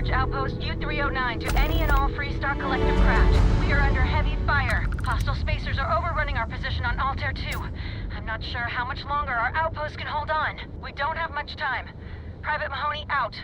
search outpost U-309 to any and all Freestar Collective craft. We are under heavy fire. Hostile spacers are overrunning our position on Altair 2. I'm not sure how much longer our outpost can hold on. We don't have much time. Private Mahoney out.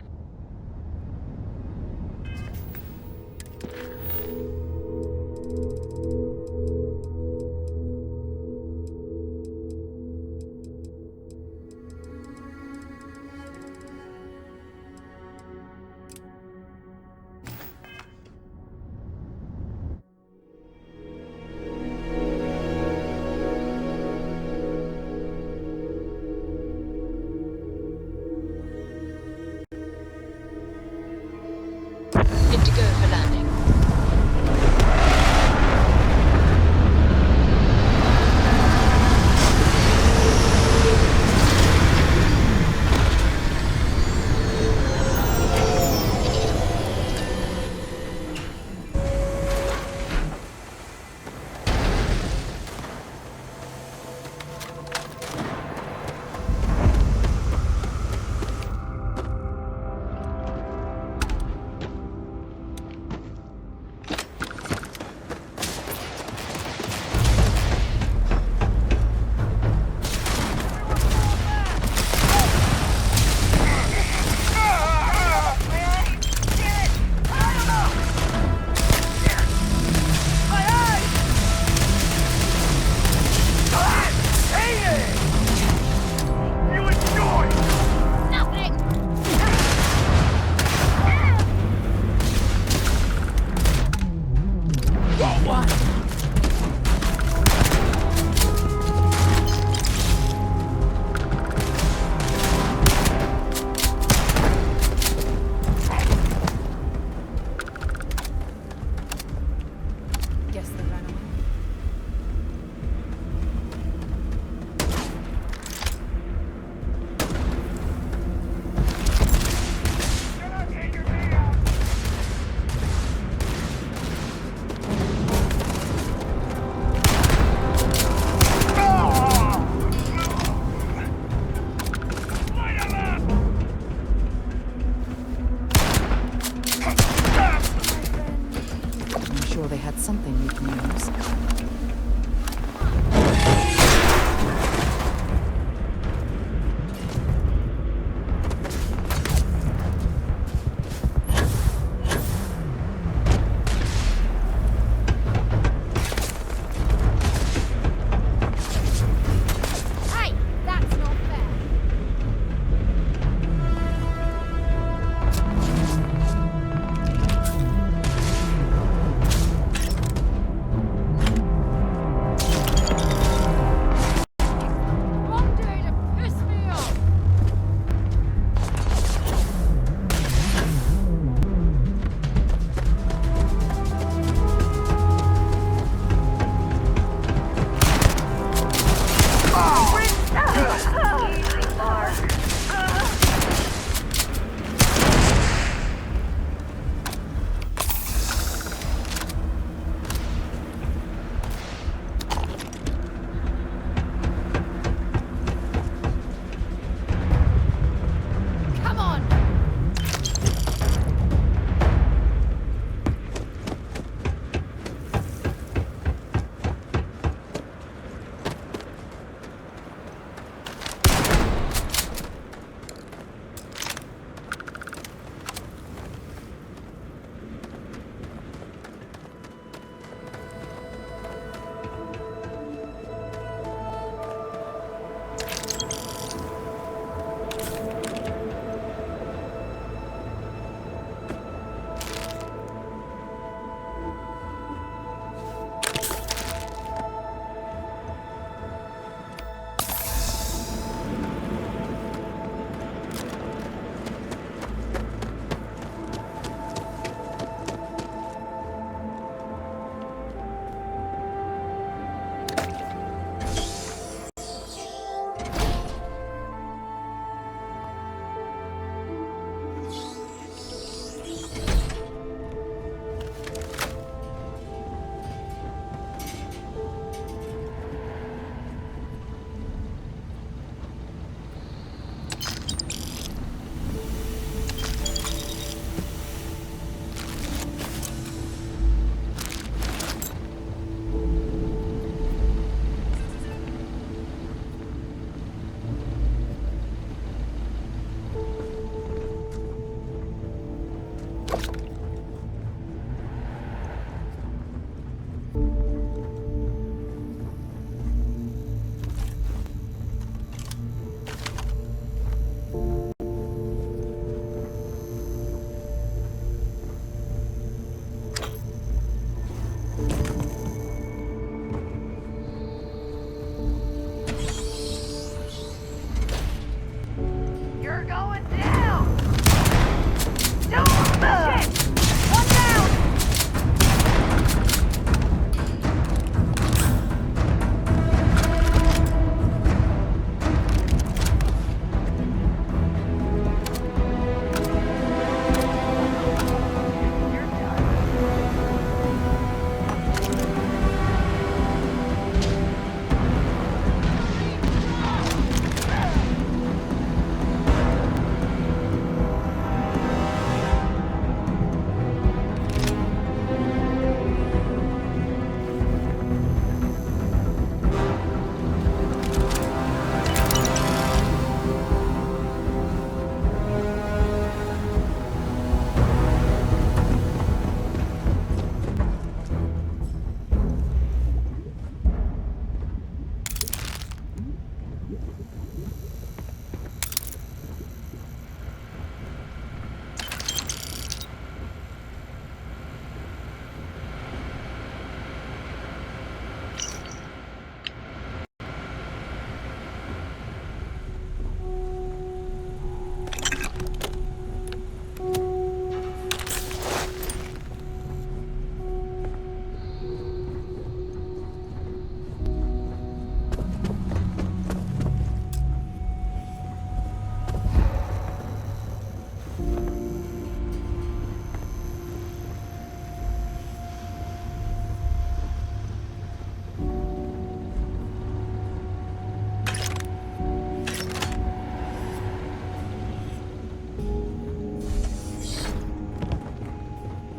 Good to go for landing.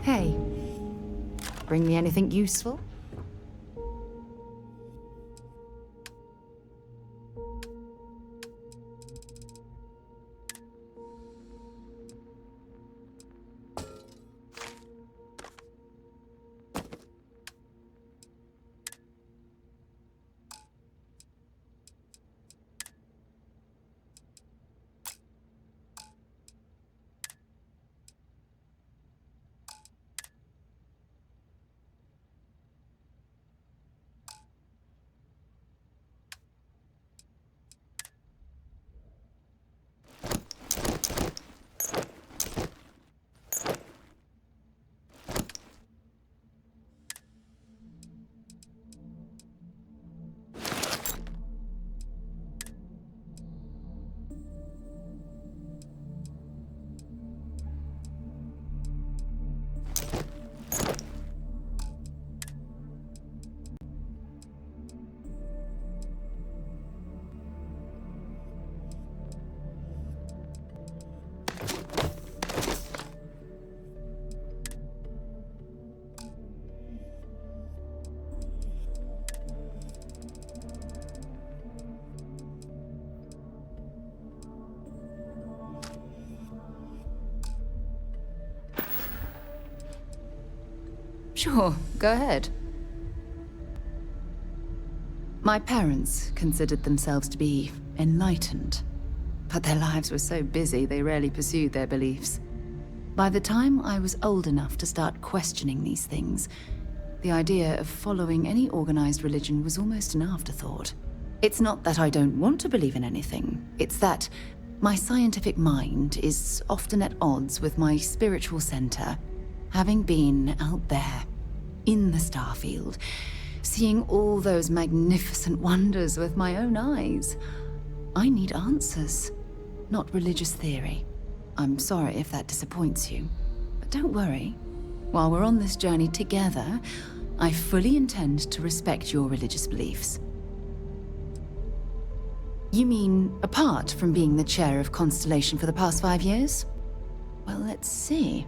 Hey, bring me anything useful? Sure, go ahead. My parents considered themselves to be enlightened, but their lives were so busy they rarely pursued their beliefs. By the time I was old enough to start questioning these things, the idea of following any organized religion was almost an afterthought. It's not that I don't want to believe in anything, it's that my scientific mind is often at odds with my spiritual center. Having been out there, in the Starfield, seeing all those magnificent wonders with my own eyes, I need answers, not religious theory. I'm sorry if that disappoints you, but don't worry. While we're on this journey together, I fully intend to respect your religious beliefs. You mean apart from being the chair of Constellation for the past 5 years? Well, let's see.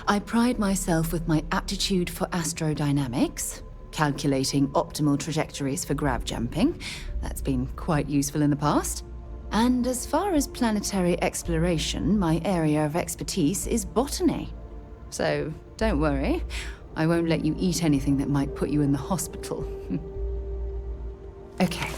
I pride myself with my aptitude for astrodynamics, calculating optimal trajectories for grav jumping. That's been quite useful in the past. And as far as planetary exploration, my area of expertise is botany. So don't worry, I won't let you eat anything that might put you in the hospital. Okay.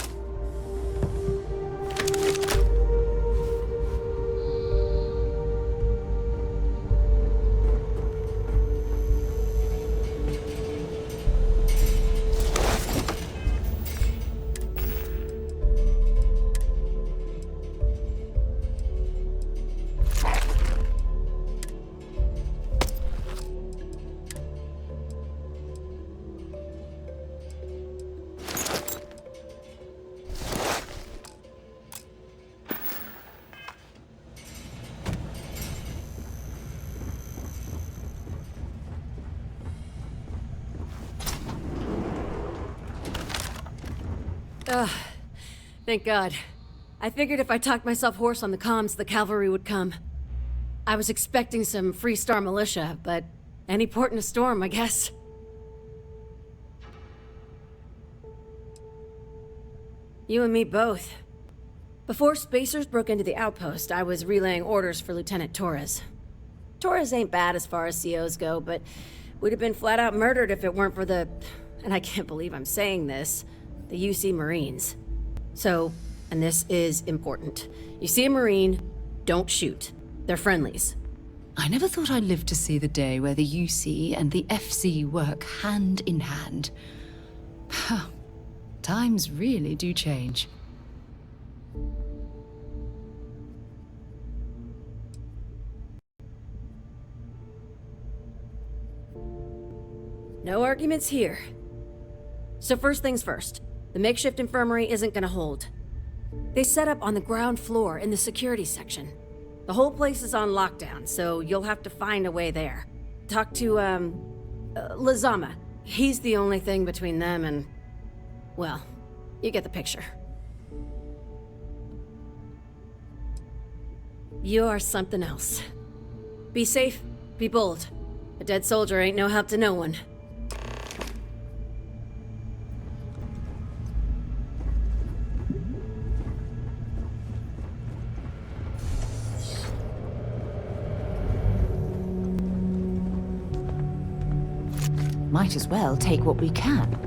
Ugh. Thank God. I figured if I talked myself hoarse on the comms, the cavalry would come. I was expecting some Freestar militia, but any port in a storm, I guess. You and me both. Before Spacers broke into the outpost, I was relaying orders for Lieutenant Torres. Torres ain't bad as far as COs go, but we'd have been flat out murdered if it weren't for the... and I can't believe I'm saying this... the UC Marines. So, and this is important. You see a Marine, don't shoot. They're friendlies. I never thought I'd live to see the day where the UC and the FC work hand in hand. Times really do change. No arguments here. So first things first. The makeshift infirmary isn't gonna hold. They set up on the ground floor in the security section. The whole place is on lockdown, so you'll have to find a way there. Talk to, Lazama. He's the only thing between them and... well, you get the picture. You are something else. Be safe, be bold. A dead soldier ain't no help to no one. Might as well take what we can.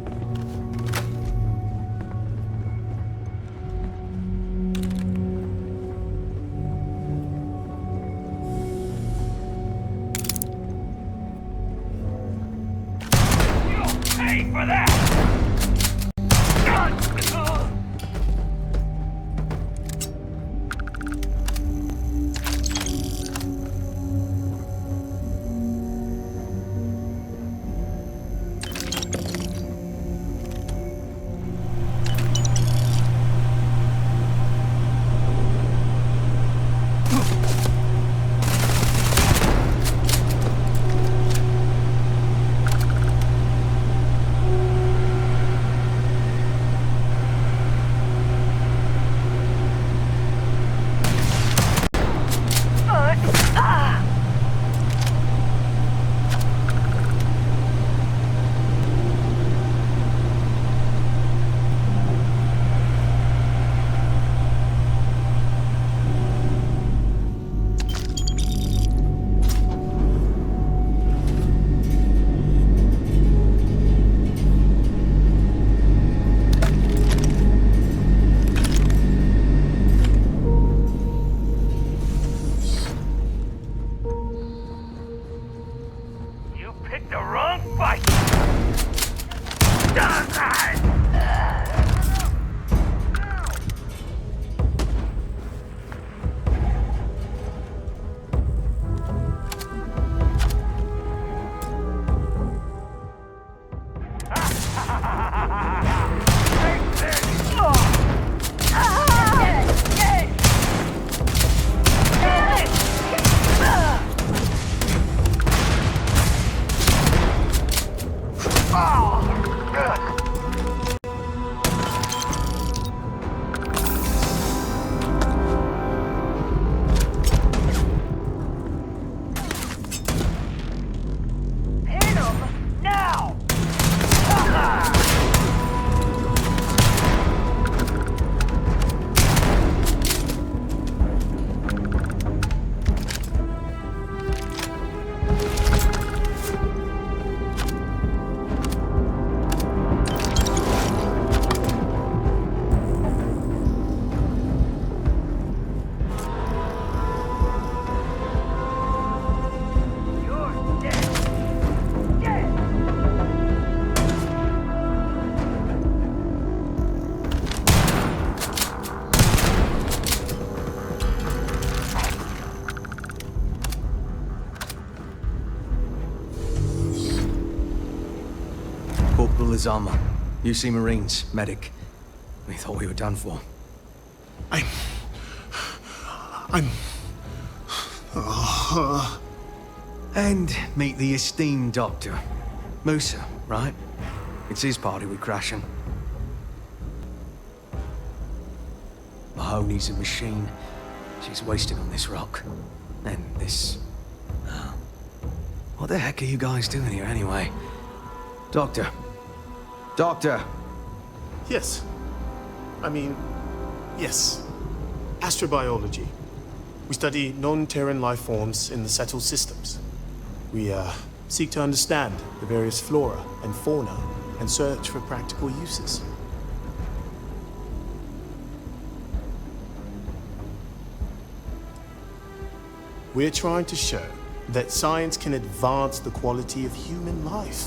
Armor. UC Marines, medic. We thought we were done for. And meet the esteemed doctor. Musa, right? It's his party we're crashing. Mahoney's a machine. She's wasted on this rock. And this... what the heck are you guys doing here anyway? Doctor. Doctor! Yes. Yes. Astrobiology. We study non-Terran life forms in the settled systems. We, seek to understand the various flora and fauna and search for practical uses. We're trying to show that science can advance the quality of human life,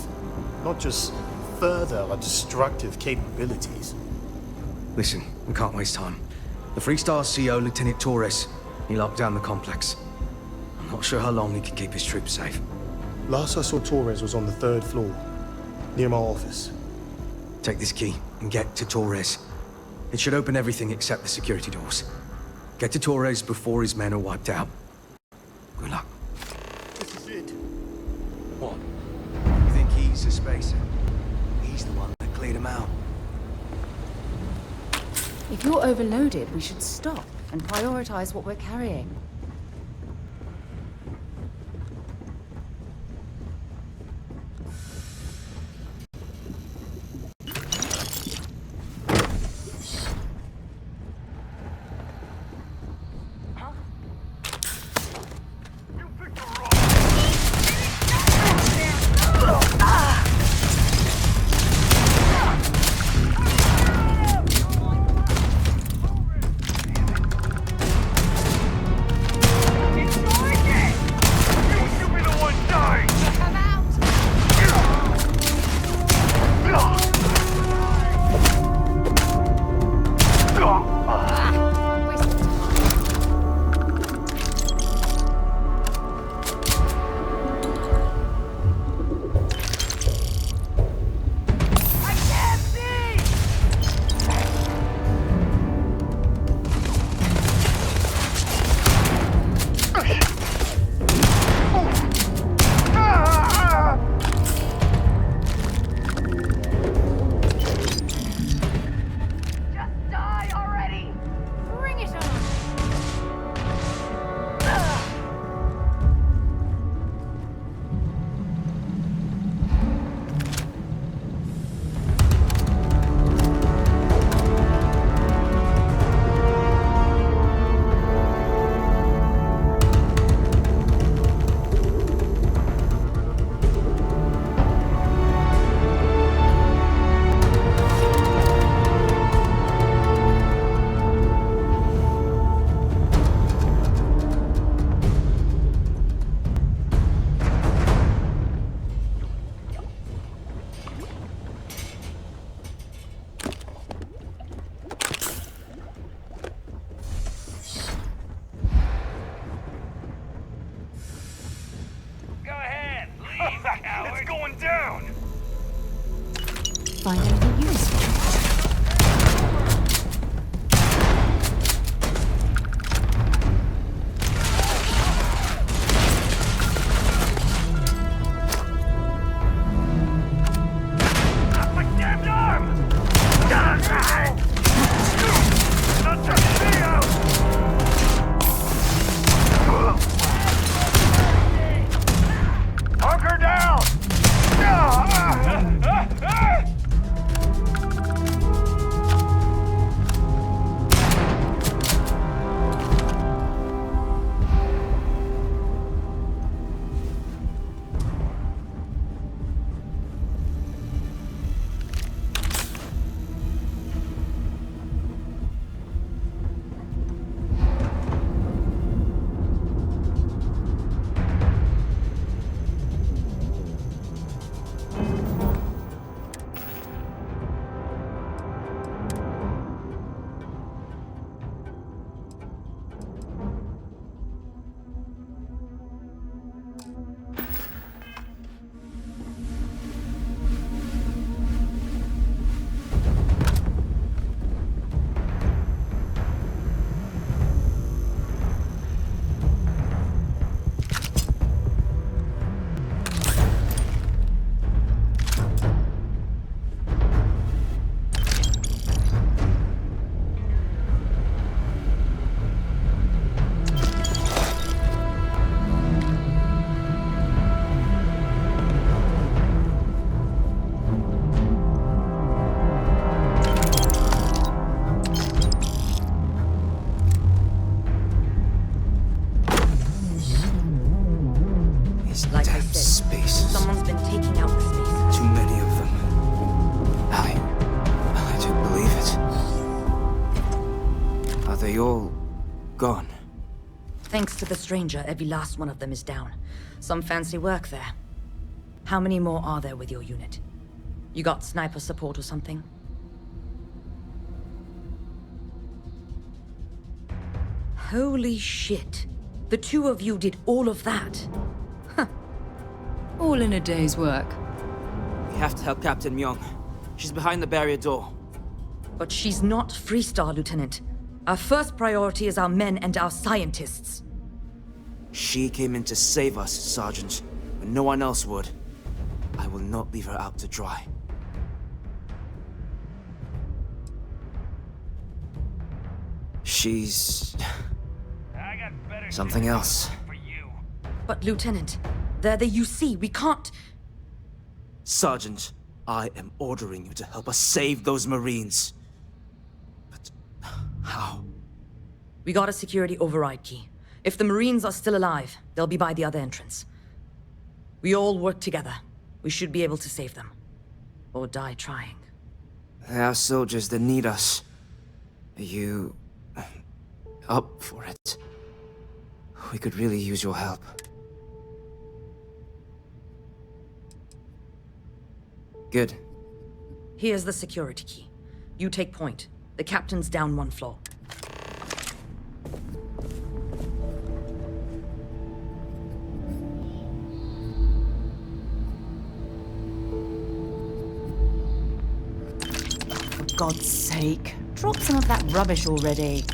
not just further our destructive capabilities. Listen, we can't waste time. The Freestar CO, Lieutenant Torres, he locked down the complex. I'm not sure how long he can keep his troops safe. Last I saw Torres was on the 3rd floor, near my office. Take this key and get to Torres. It should open everything except the security doors. Get to Torres before his men are wiped out. Good luck. This is it. What? You think he's a spacer? He's the one that cleared him out. If you're overloaded, we should stop and prioritize what we're carrying. Find anything useful? Like I Damn said, spaces. someone's been taking out the spaces. Too many of them. I do believe it. Are they all gone? Thanks to the stranger, every last one of them is down. Some fancy work there. How many more are there with your unit? You got sniper support or something? Holy shit. The two of you did all of that. All in a day's work. We have to help Captain Myung. She's behind the barrier door. But she's not Freestar, Lieutenant. Our first priority is our men and our scientists. She came in to save us, Sergeant, when no one else would. I will not leave her out to dry. She's... something else. But Lieutenant, they're the UC. We can't... Sergeant, I am ordering you to help us save those Marines. But how? We got a security override key. If the Marines are still alive, they'll be by the other entrance. We all work together. We should be able to save them. Or die trying. There are soldiers that need us. Are you... up for it? We could really use your help. Good. Here's the security key. You take point. The captain's down one floor. For God's sake, drop some of that rubbish already.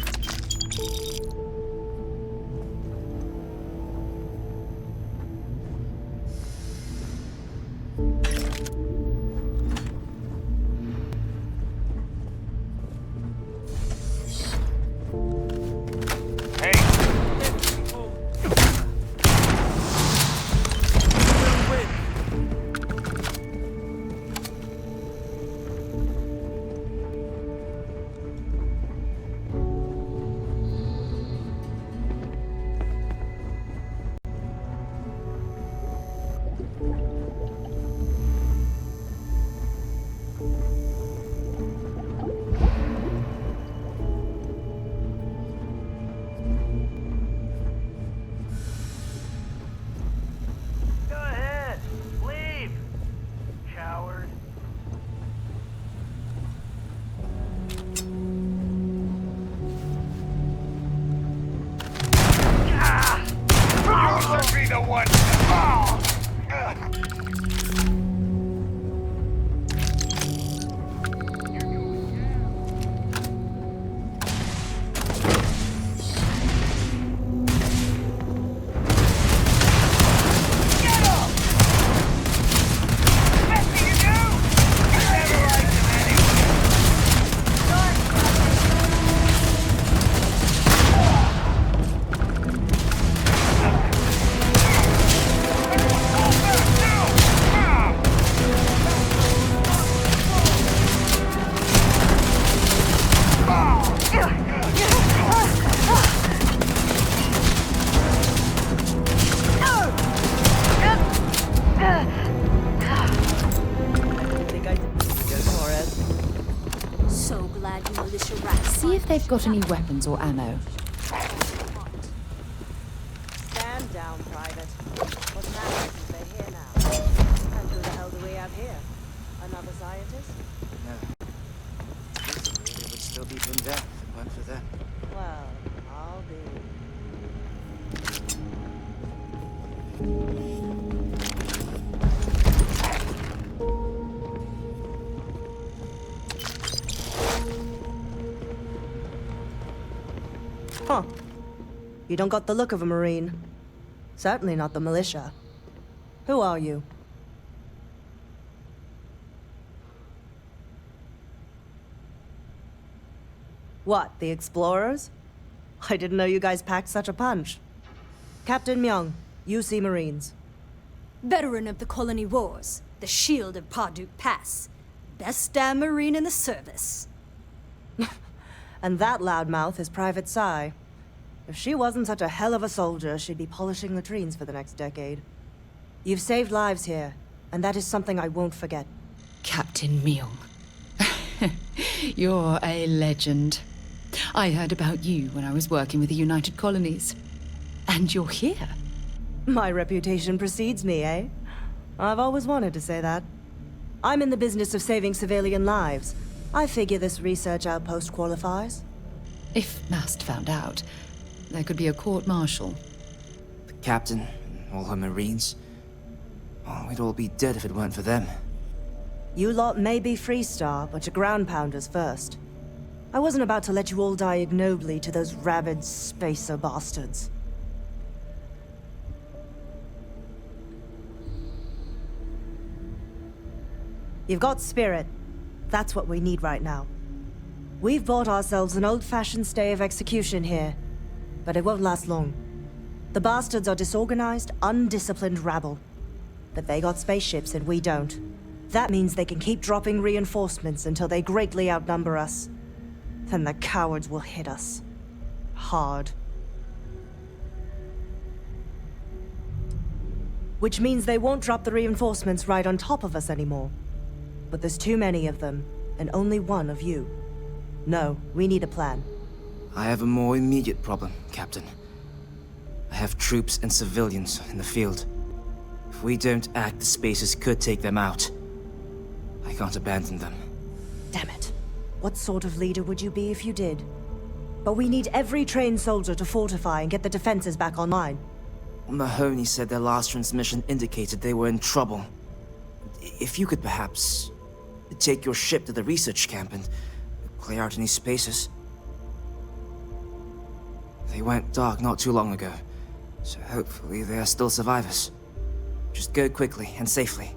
Got any weapons or ammo? Stand down, Private. What's happening since they're here now? And who the hell do we have here? Another scientist? No. Basically, they would still be in death if it weren't for them. Well, I'll be. Huh. You don't got the look of a Marine. Certainly not the militia. Who are you? What, the explorers? I didn't know you guys packed such a punch. Captain Myung, UC Marines. Veteran of the Colony Wars, the shield of Parduk Pass. Best damn Marine in the service. And that loudmouth is Private Sai. If she wasn't such a hell of a soldier, she'd be polishing latrines for the next decade. You've saved lives here, and that is something I won't forget. Captain Myung. You're a legend. I heard about you when I was working with the United Colonies. And you're here. My reputation precedes me, eh? I've always wanted to say that. I'm in the business of saving civilian lives. I figure this research outpost qualifies. If Mast found out, there could be a court-martial. The captain and all her Marines. Oh, we'd all be dead if it weren't for them. You lot may be Freestar, but you're ground pounders first. I wasn't about to let you all die ignobly to those rabid spacer bastards. You've got spirit. That's what we need right now. We've bought ourselves an old-fashioned stay of execution here, but it won't last long. The bastards are disorganized, undisciplined rabble. But they got spaceships and we don't. That means they can keep dropping reinforcements until they greatly outnumber us. Then the cowards will hit us. Hard. Which means they won't drop the reinforcements right on top of us anymore. But there's too many of them, and only one of you. No, we need a plan. I have a more immediate problem, Captain. I have troops and civilians in the field. If we don't act, the Spacers could take them out. I can't abandon them. Damn it. What sort of leader would you be if you did? But we need every trained soldier to fortify and get the defenses back online. Mahoney said their last transmission indicated they were in trouble. If you could perhaps take your ship to the research camp and clear out any spaces. They went dark not too long ago, so hopefully they are still survivors. Just go quickly and safely.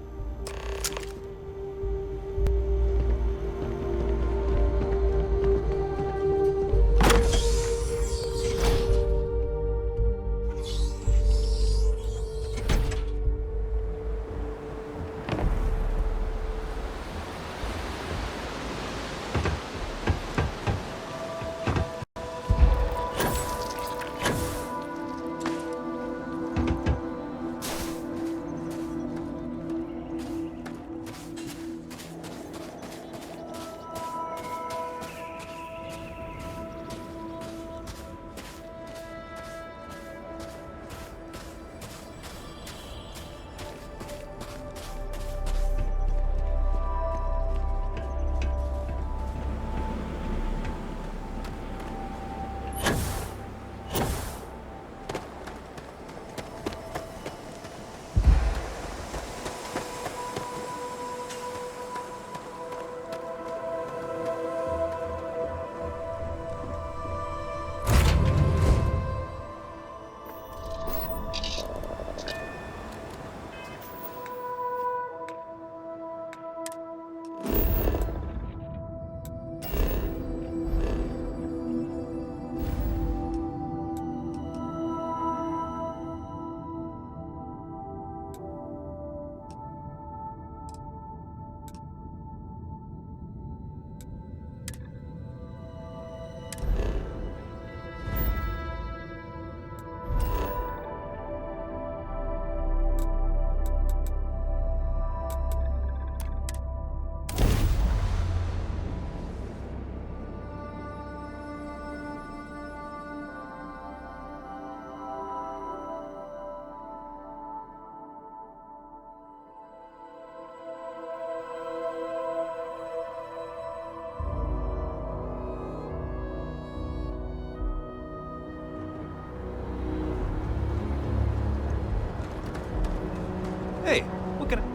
Hey, what can I...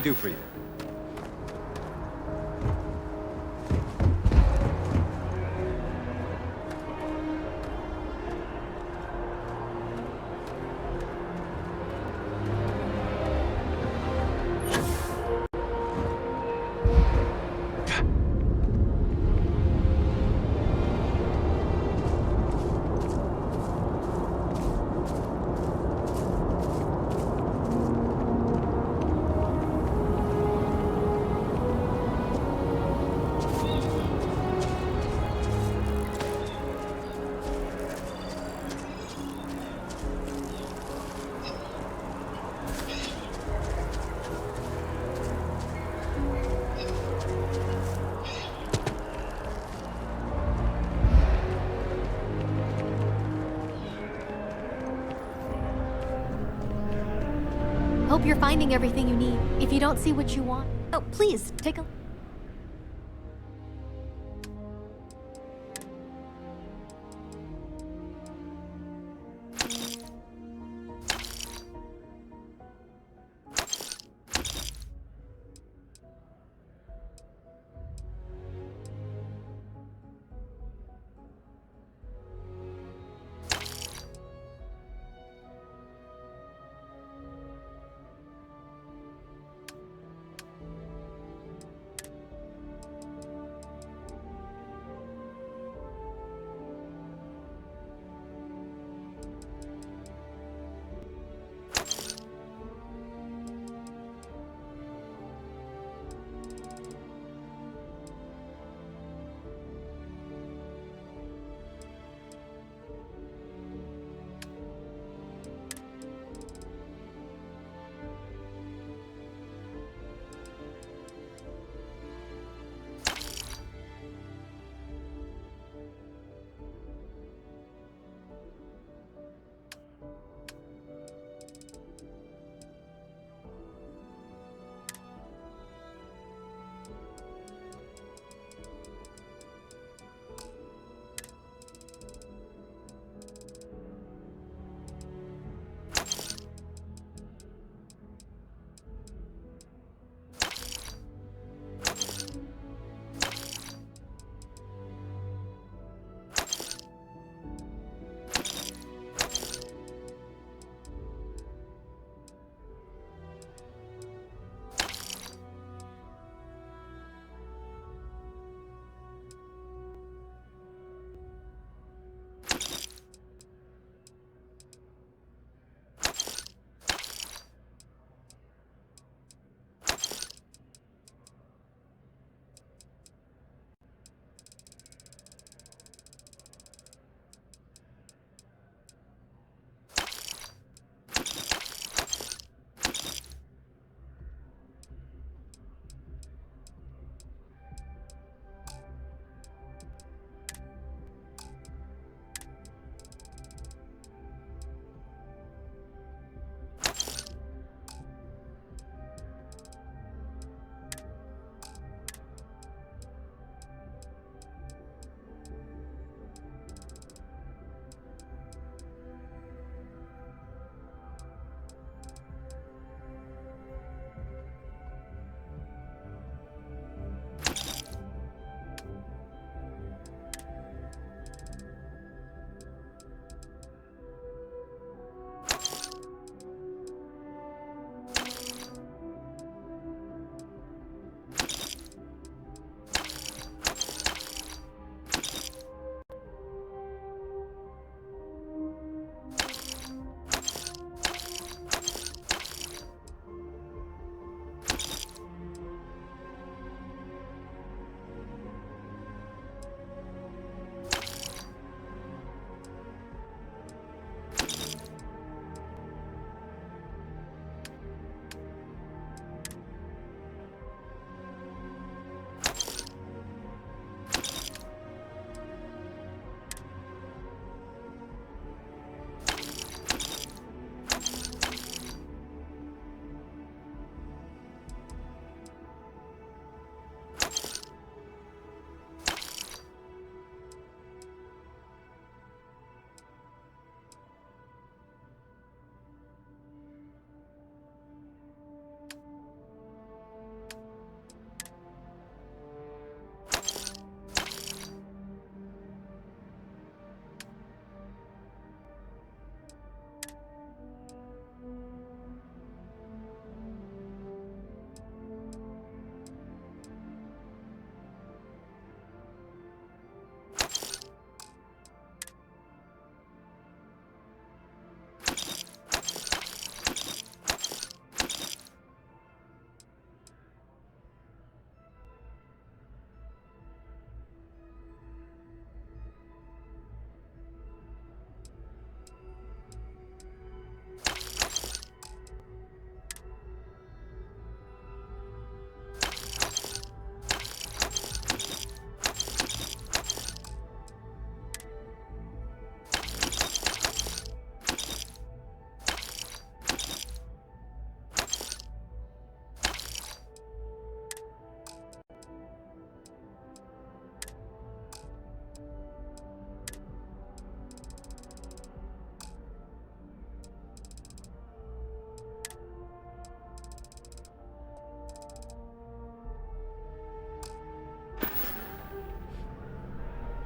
do for you? Hope you're finding everything you need. If you don't see what you want, oh, please, take a...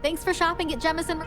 Thanks for shopping at Jemison.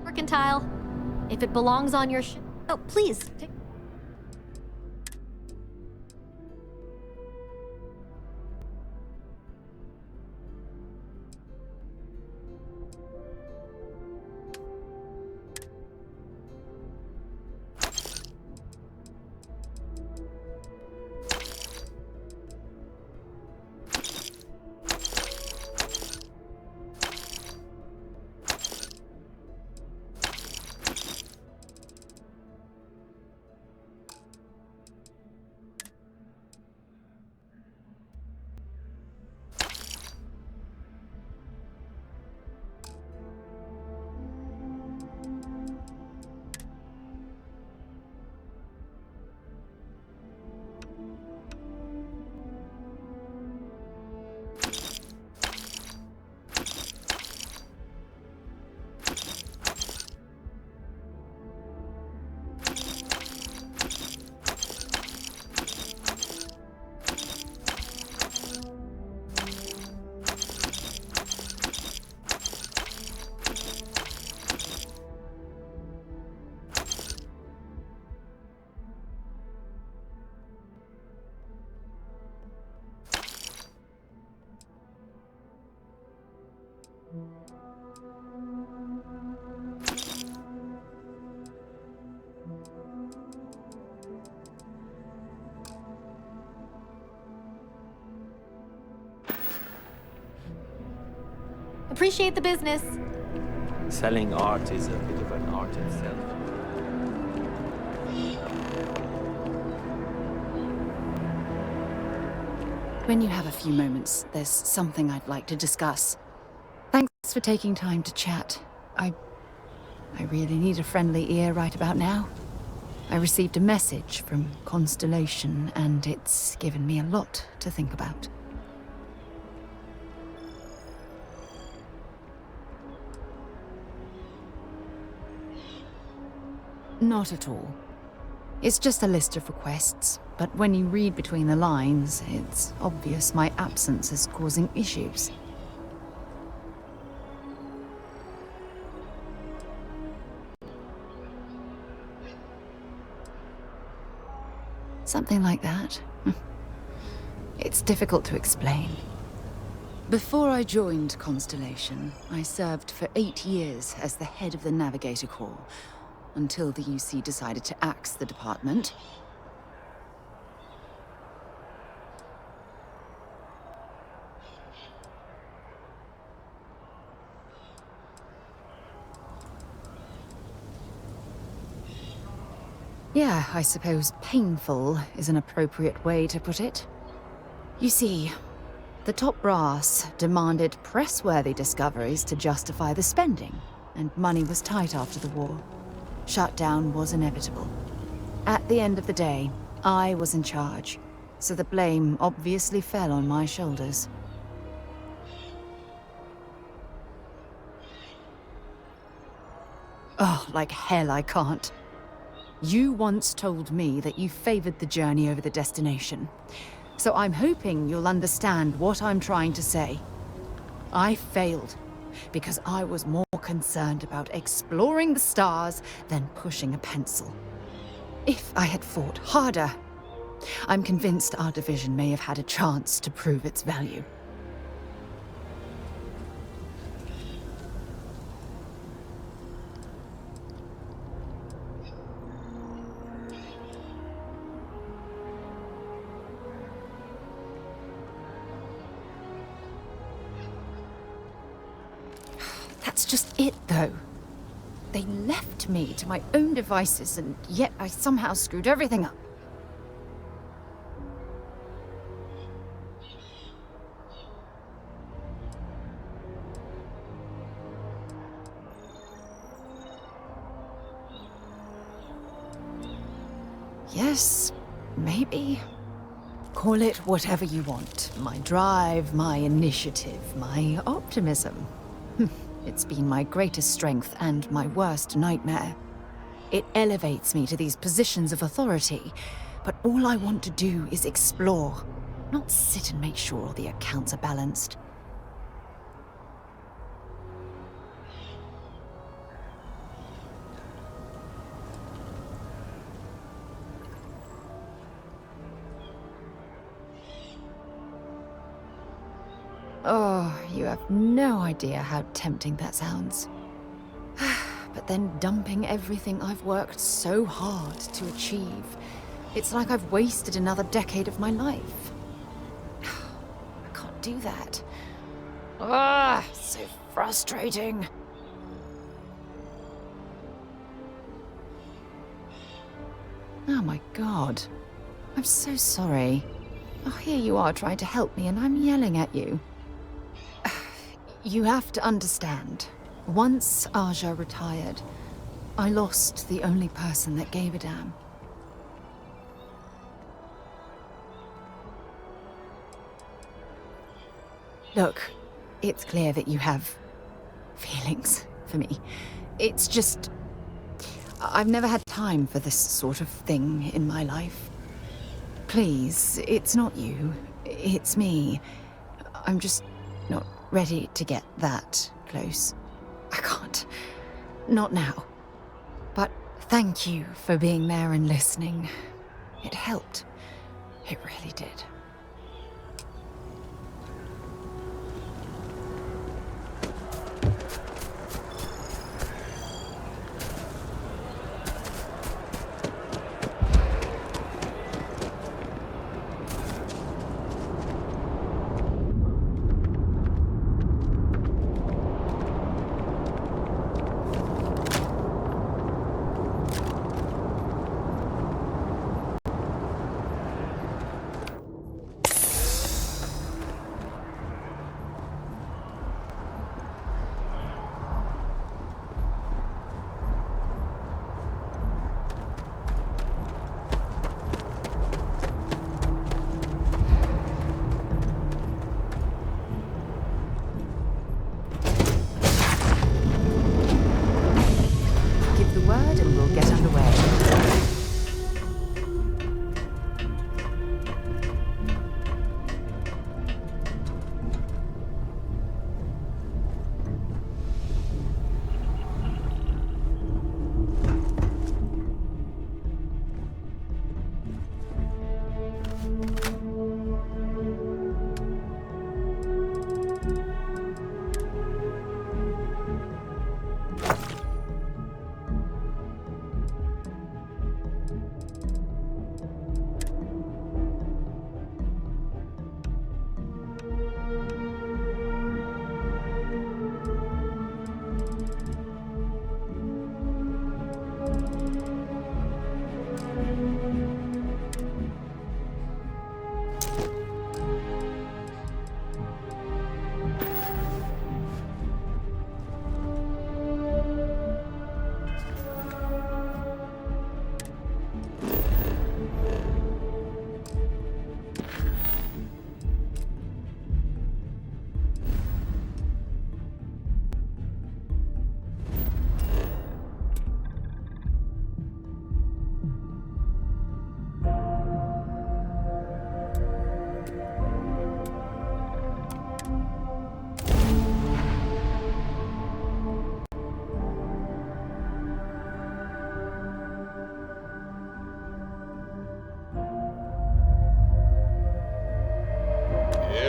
Mercantile. If it belongs on your ship. Oh, please. Appreciate the business. Selling art is a bit of an art itself. When you have a few moments, there's something I'd like to discuss. Thanks for taking time to chat. I really need a friendly ear right about now. I received a message from Constellation, and it's given me a lot to think about. Not at all. It's just a list of requests, but when you read between the lines, it's obvious my absence is causing issues. Something like that. It's difficult to explain. Before I joined Constellation, I served for 8 years as the head of the Navigator Corps, until the UC decided to axe the department. Yeah, I suppose painful is an appropriate way to put it. You see, the top brass demanded press-worthy discoveries to justify the spending, and money was tight after the war. Shutdown was inevitable. At the end of the day, I was in charge, so the blame obviously fell on my shoulders. Oh, like hell I can't. You once told me that you favored the journey over the destination. So I'm hoping you'll understand what I'm trying to say. I failed because I was more concerned about exploring the stars than pushing a pencil. If I had fought harder, I'm convinced our division may have had a chance to prove its value. That's just it, though. They left me to my own devices, and yet I somehow screwed everything up. Yes, maybe. Call it whatever you want. My drive, my initiative, my optimism. It's been my greatest strength and my worst nightmare. It elevates me to these positions of authority, but all I want to do is explore, not sit and make sure all the accounts are balanced. Oh, you have no idea how tempting that sounds. But then dumping everything I've worked so hard to achieve, it's like I've wasted another decade of my life. I can't do that. Ah, so frustrating. Oh my god. I'm so sorry. Oh, here you are trying to help me and I'm yelling at you. You have to understand. Once Aja retired, I lost the only person that gave a damn. Look, it's clear that you have feelings for me. It's just... I've never had time for this sort of thing in my life. Please, it's not you. It's me. I'm just not ready to get that close. I can't. Not now. But thank you for being there and listening. It helped. It really did.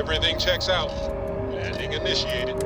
Everything checks out. Landing initiated.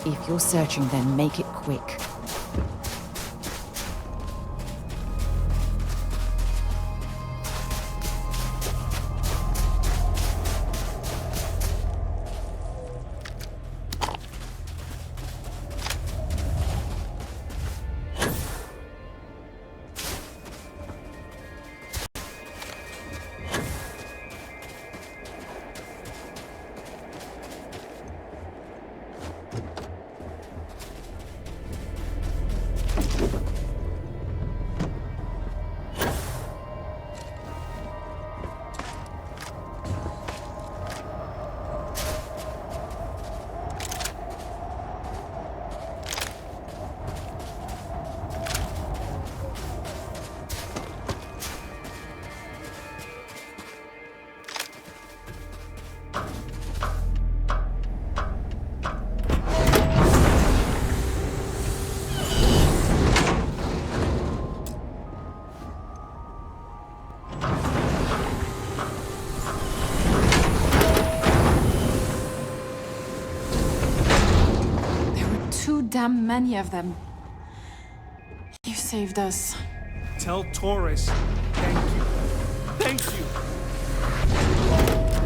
If you're searching, then make it quick. Damn many of them. You saved us. Tell Torres, thank you. Thank you!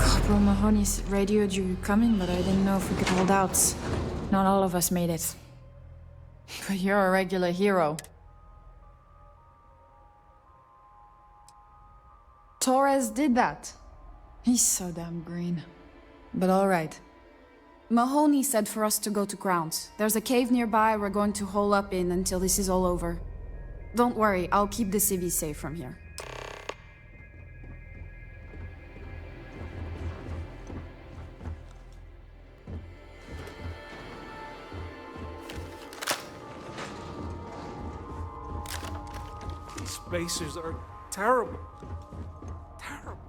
Corporal Mahoney's radioed you coming, but I didn't know if we could hold out. Not all of us made it. But you're a regular hero. Torres did that. He's so damn green. But all right. Mahoney said for us to go to ground. There's a cave nearby we're going to hole up in until this is all over. Don't worry, I'll keep the civvies safe from here. These spacers are terrible. Terrible.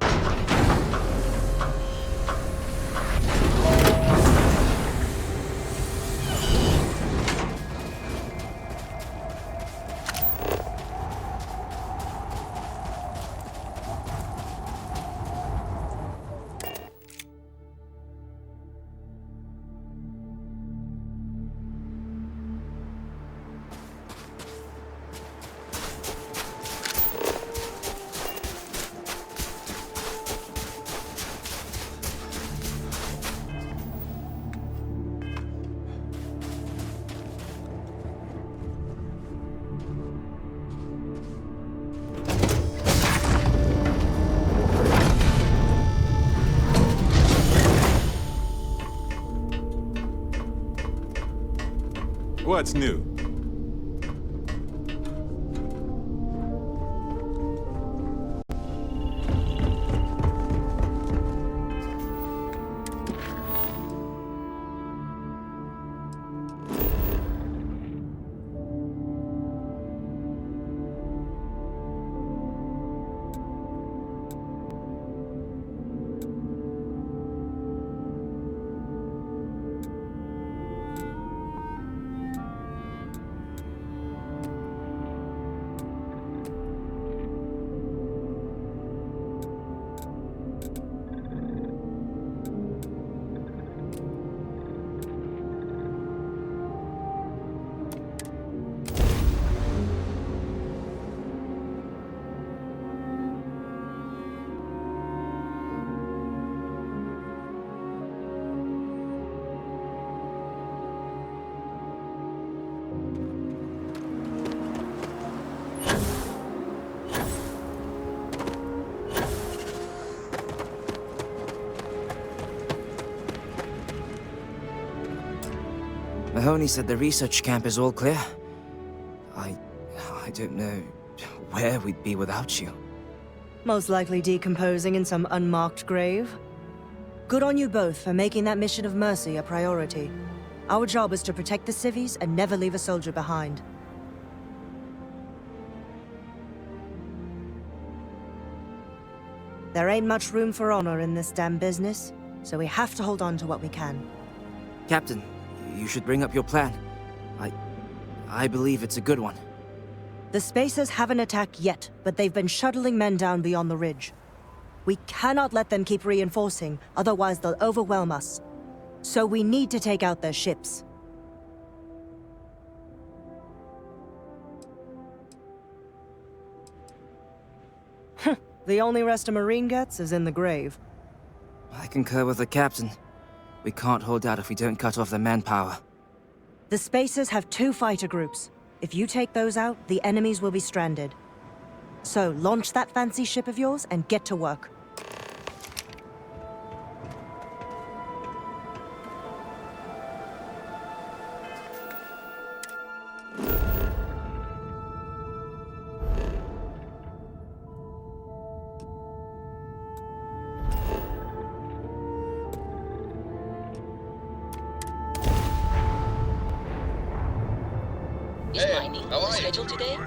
What's new? Mahoney said the research camp is all clear. I don't know where we'd be without you. Most likely decomposing in some unmarked grave. Good on you both for making that mission of mercy a priority. Our job is to protect the civvies and never leave a soldier behind. There ain't much room for honor in this damn business, so we have to hold on to what we can. Captain, you should bring up your plan. I believe it's a good one. The Spacers haven't attacked yet, but they've been shuttling men down beyond the ridge. We cannot let them keep reinforcing, otherwise they'll overwhelm us. So we need to take out their ships. The only rest a Marine gets is in the grave. I concur with the captain. We can't hold out if we don't cut off their manpower. The Spacers have 2 fighter groups. If you take those out, the enemies will be stranded. So launch that fancy ship of yours and get to work. Scheduled today?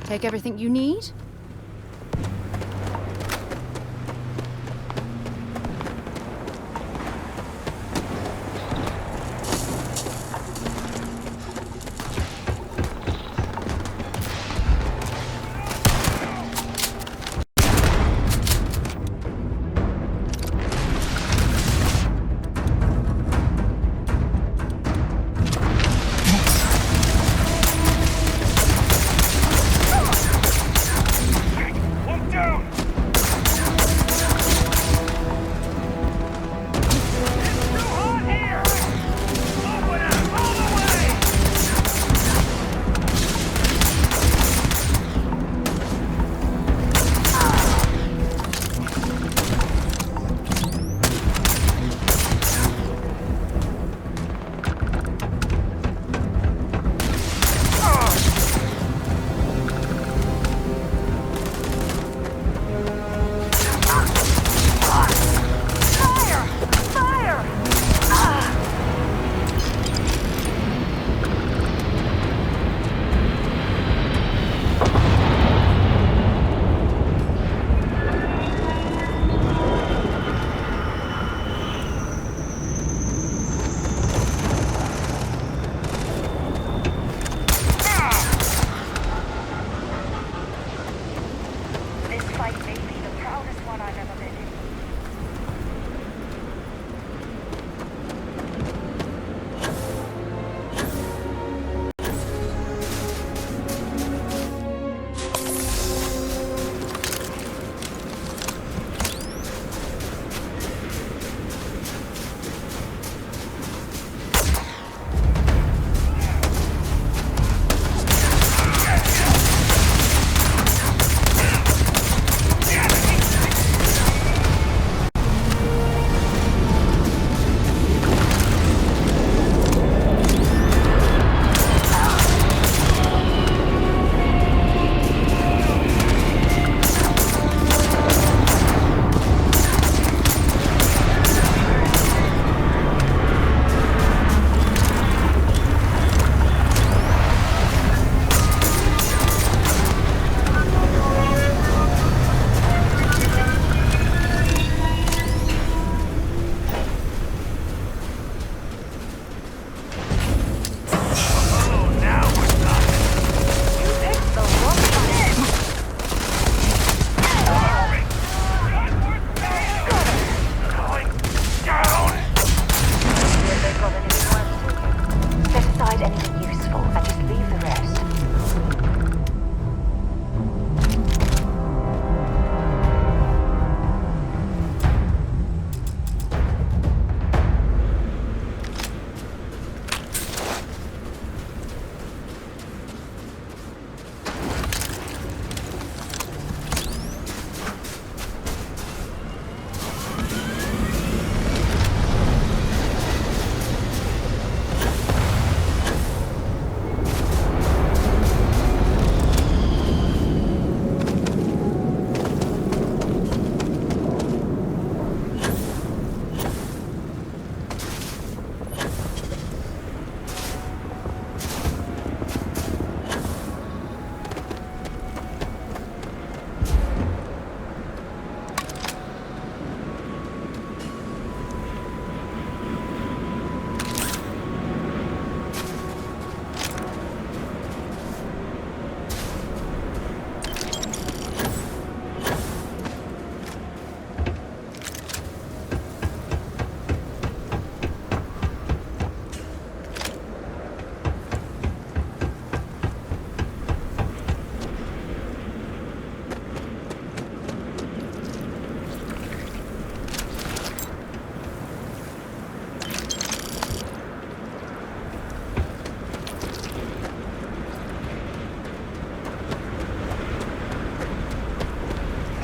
Take everything you need?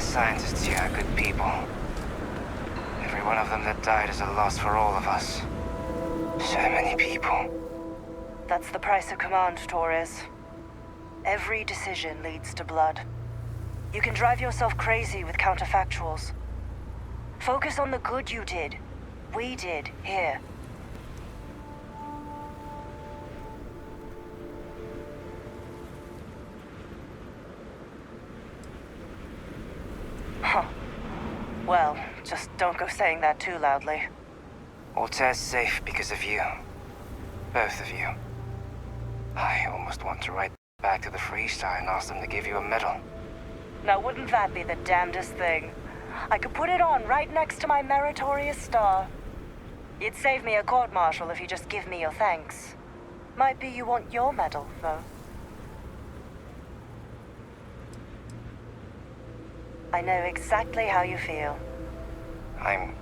Scientists here are good people. Every one of them that died is a loss for all of us. So many people. That's the price of command, Torres. Every decision leads to blood. You can drive yourself crazy with counterfactuals. Focus on the good you did. We did, here. Well, just don't go saying that too loudly. Altair's safe because of you. Both of you. I almost want to write back to the Freestar and ask them to give you a medal. Now wouldn't that be the damnedest thing? I could put it on right next to my meritorious star. You'd save me a court-martial if you just give me your thanks. Might be you want your medal, though. I know exactly how you feel. I'm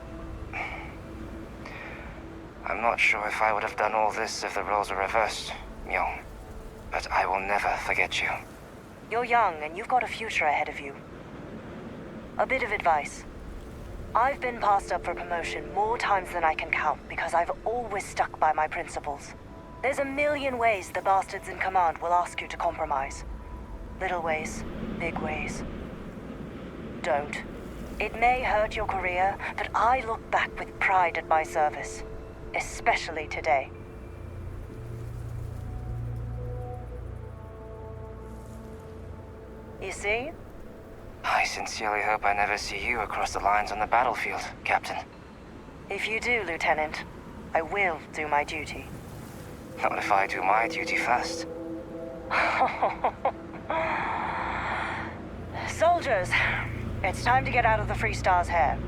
not sure if I would have done all this if the roles were reversed, Myung. But I will never forget you. You're young and you've got a future ahead of you. A bit of advice. I've been passed up for promotion more times than I can count because I've always stuck by my principles. There's a million ways the bastards in command will ask you to compromise. Little ways, big ways. Don't. It may hurt your career, but I look back with pride at my service. Especially today. You see? I sincerely hope I never see you across the lines on the battlefield, Captain. If you do, Lieutenant, I will do my duty. Not if I do my duty first. Soldiers, it's time to get out of the Freestar's hair.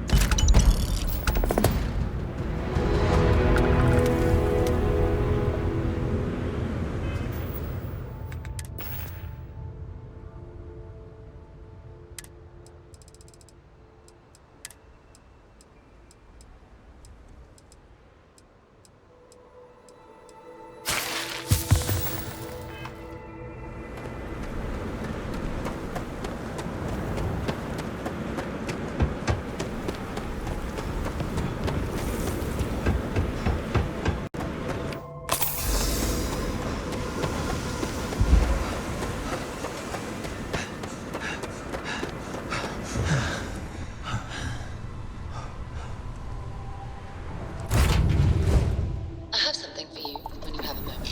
I have something for you when you have a moment.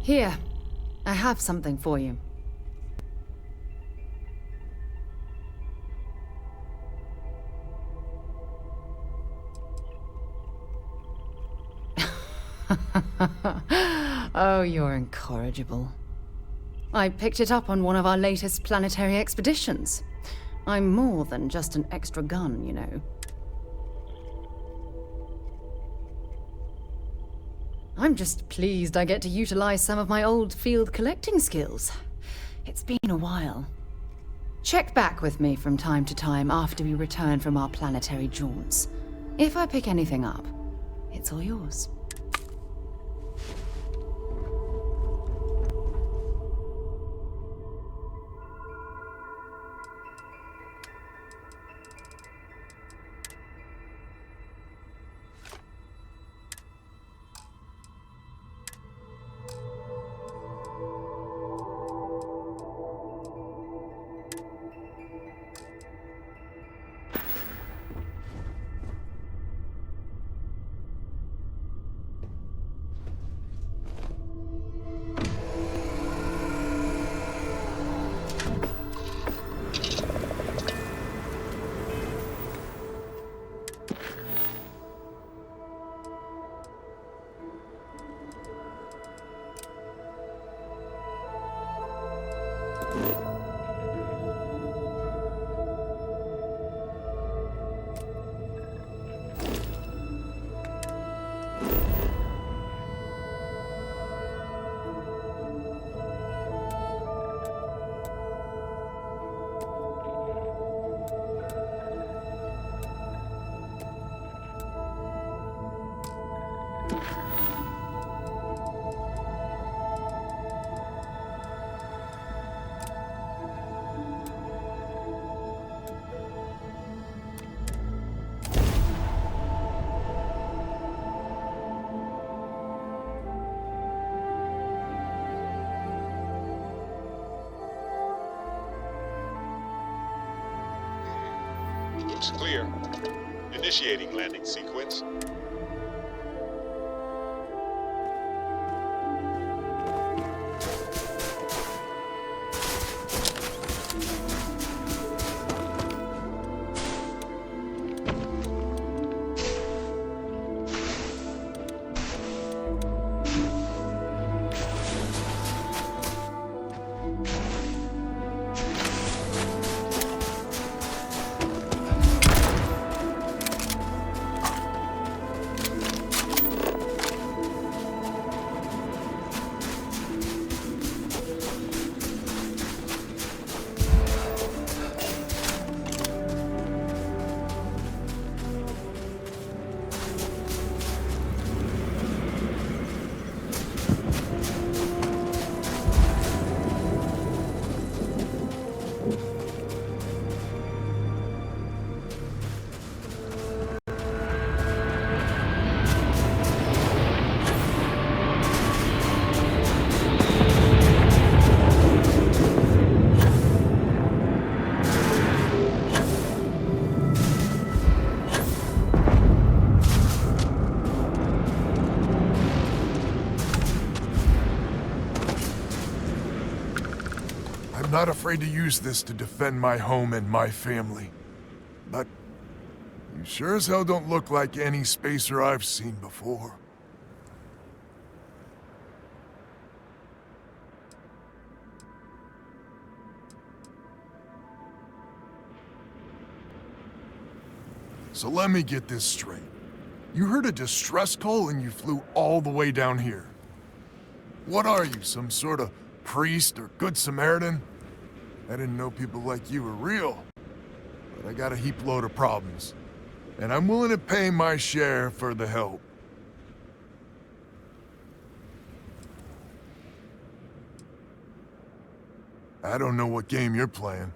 Here, I have something for you. Oh, you're incorrigible. I picked it up on one of our latest planetary expeditions. I'm more than just an extra gun, you know. I'm just pleased I get to utilize some of my old field collecting skills. It's been a while. Check back with me from time to time after we return from our planetary jaunts. If I pick anything up, it's all yours. Looks clear. Initiating landing sequence. I'm not afraid to use this to defend my home and my family. But you sure as hell don't look like any spacer I've seen before. So let me get this straight. You heard a distress call and you flew all the way down here. What are you, some sort of priest or good Samaritan? I didn't know people like you were real, but I got a heap load of problems, and I'm willing to pay my share for the help. I don't know what game you're playing,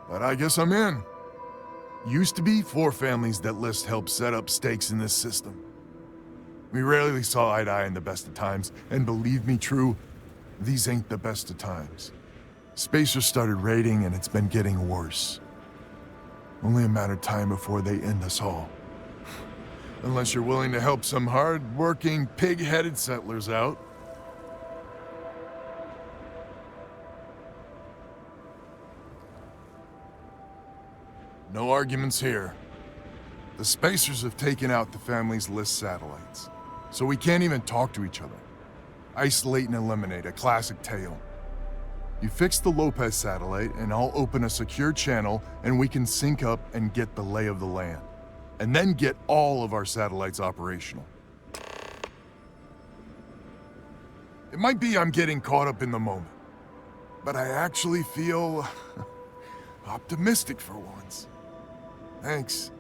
but I guess I'm in. Used to be 4 families that List helped set up stakes in this system. We rarely saw eye to eye in the best of times, and believe me, True, these ain't the best of times. Spacers started raiding, and it's been getting worse. Only a matter of time before they end us all. Unless you're willing to help some hard-working, pig-headed settlers out. No arguments here. The Spacers have taken out the family's List satellites, so we can't even talk to each other. Isolate and eliminate, a classic tale. You fix the Lopez satellite, and I'll open a secure channel, and we can sync up and get the lay of the land. And then get all of our satellites operational. It might be I'm getting caught up in the moment, but I actually feel optimistic for once. Thanks.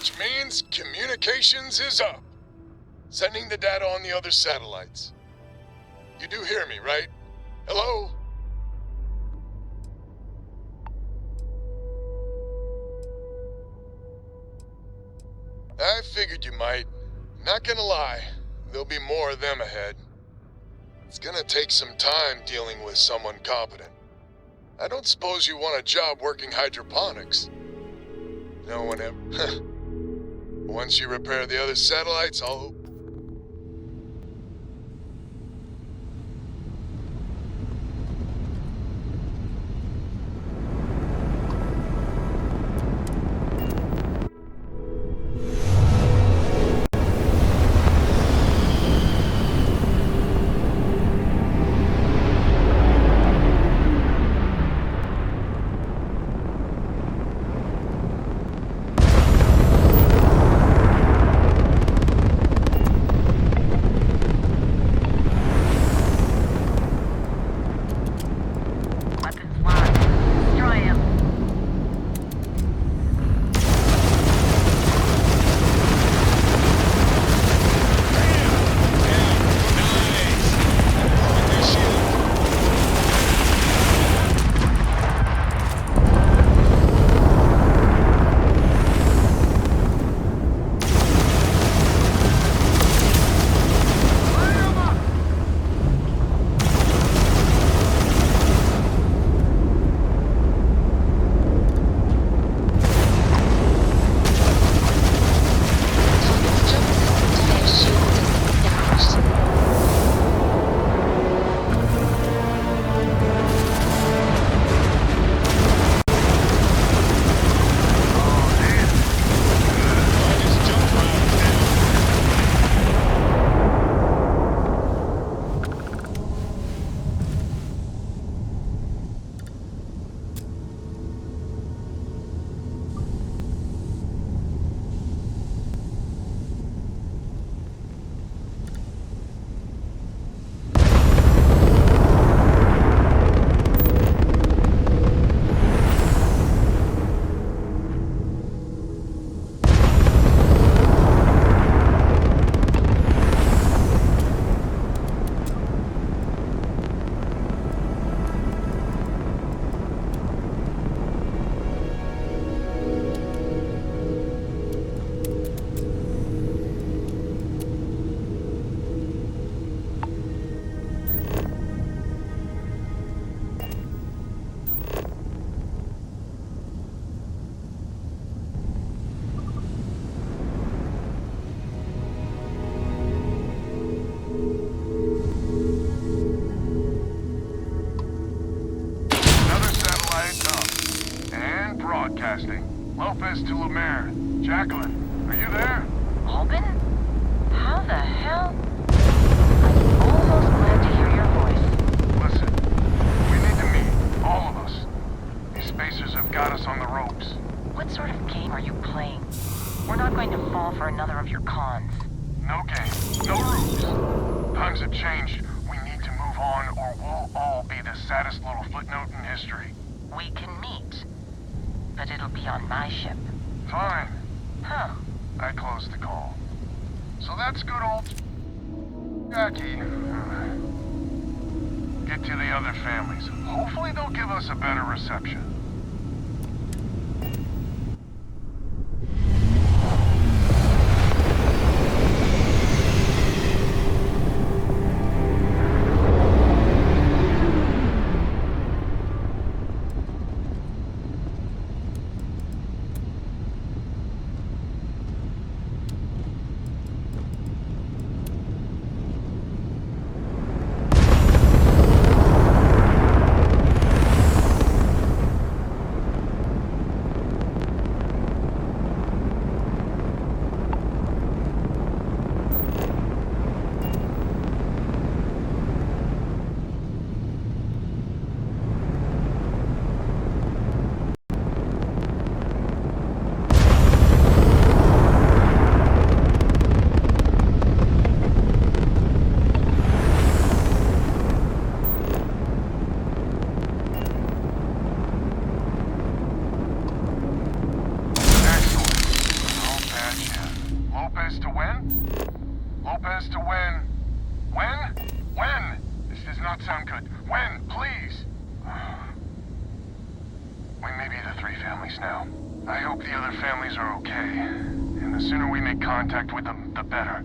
which means communications is up. Sending the data on the other satellites. You do hear me, right? Hello? I figured you might. Not gonna lie, there'll be more of them ahead. It's gonna take some time dealing with someone competent. I don't suppose you want a job working hydroponics. No one ever... Once you repair the other satellites, I'll... To Lemaire. Jacqueline, are you there? Albin? How the hell? I'm almost glad to hear your voice. Listen, we need to meet, all of us. These spacers have got us on the ropes. What sort of game are you playing? We're not going to fall for another of your cons. No game, no rules. Times have changed. We need to move on or we'll all be the saddest little footnote in history. We can meet, but it'll be on my ship. Fine. Huh. I closed the call. So that's good old Jackie. Get to the other families. Hopefully they'll give us a better reception. Lopez to win? Lopez to win. When? When? This does not sound good. When, please? We may be the 3 families now. I hope the other families are okay. And the sooner we make contact with them, the better.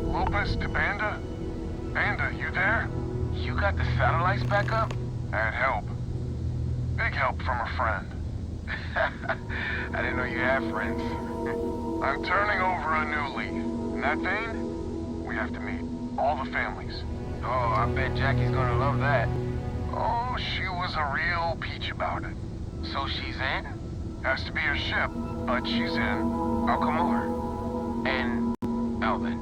Lopez to Banda? Banda, you there? You got the satellites back up? That'd help. Big help from a friend. I didn't know you had friends. I'm turning over a new leaf. In that vein, we have to meet all the families. Oh, I bet Jackie's gonna love that. Oh, she was a real peach about it. So she's in? Has to be her ship, but she's in. I'll come over. And Alvin,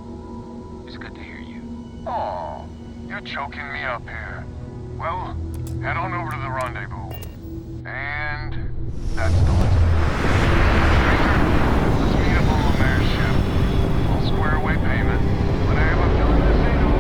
it's good to hear you. Oh, you're choking me up here. Well, head on over to the rendezvous. And that's the list. Let's meet up on the mayor's ship. I'll square away payment, but I have a feeling this ain't over.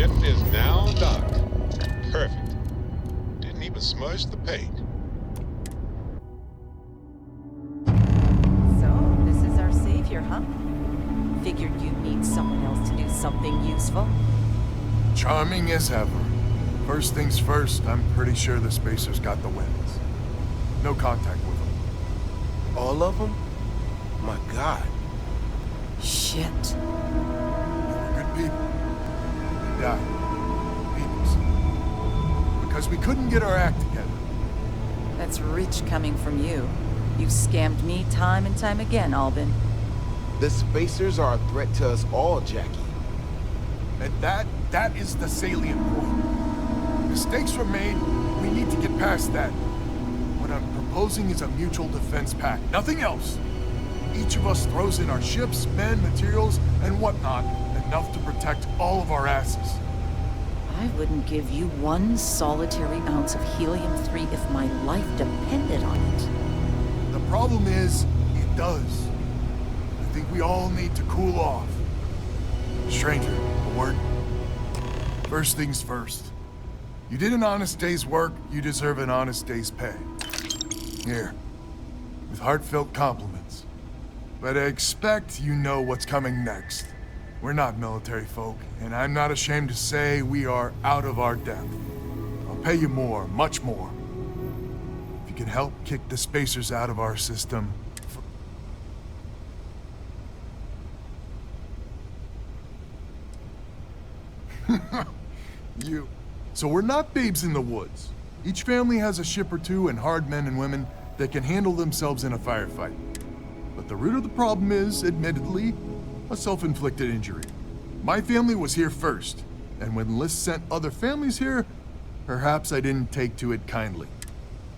Ship is now docked. Perfect. Didn't even smudge the paint. So, this is our savior, huh? Figured you'd need someone else to do something useful. Charming as ever. First things first, I'm pretty sure the Spacers got the winds. No contact with them. All of them? My God. Shit. They were good people. They died. Needless. Because we couldn't get our act together. That's rich coming from you. You've scammed me time and time again, Albin. The Spacers are a threat to us all, Jackie. And that is the salient point. Mistakes were made, we need to get past that. What I'm proposing is a mutual defense pact, nothing else. Each of us throws in our ships, men, materials, and whatnot, enough to protect all of our asses. I wouldn't give you one solitary ounce of helium-3 if my life depended on it. The problem is, it does. I think we all need to cool off. Stranger, a word? First things first. You did an honest day's work, you deserve an honest day's pay. Here, with heartfelt compliments. But I expect you know what's coming next. We're not military folk, and I'm not ashamed to say we are out of our depth. I'll pay you more, much more. If you can help kick the Spacers out of our system, you. So we're not babes in the woods. Each family has a ship or two and hard men and women that can handle themselves in a firefight. But the root of the problem is, admittedly, a self-inflicted injury. My family was here first, and when List sent other families here, perhaps I didn't take to it kindly.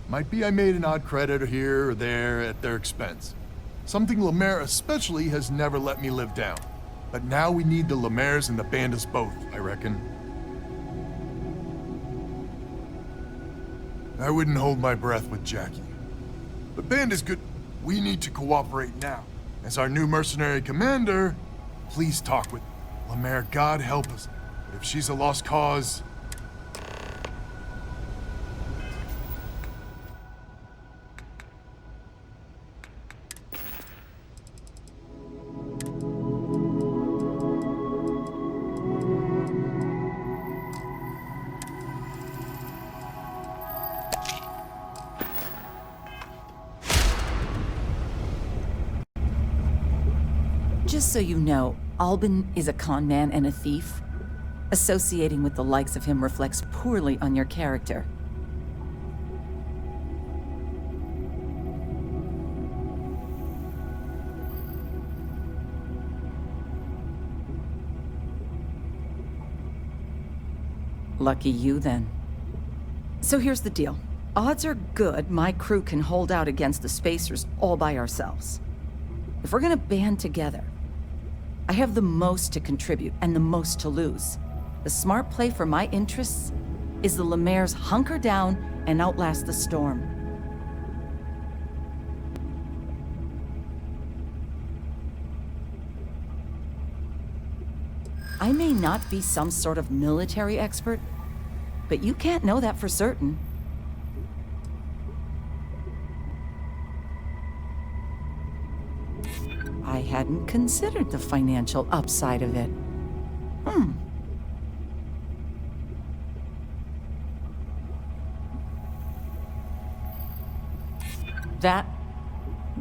Might be I made an odd credit here or there at their expense. Something Lemaire especially has never let me live down. But now we need the Lemaires and the Bandas both, I reckon. I wouldn't hold my breath with Jackie. But Banda's good. We need to cooperate now. As our new mercenary commander, please talk with Lemaire. God help us. But if she's a lost cause... Just so you know, Albin is a con man and a thief. Associating with the likes of him reflects poorly on your character. Lucky you, then. So here's the deal. Odds are good my crew can hold out against the Spacers all by ourselves. If we're gonna band together, I have the most to contribute and the most to lose. The smart play for my interests is the Lemaire's hunker down and outlast the storm. I may not be some sort of military expert, but you can't know that for certain. I hadn't considered the financial upside of it.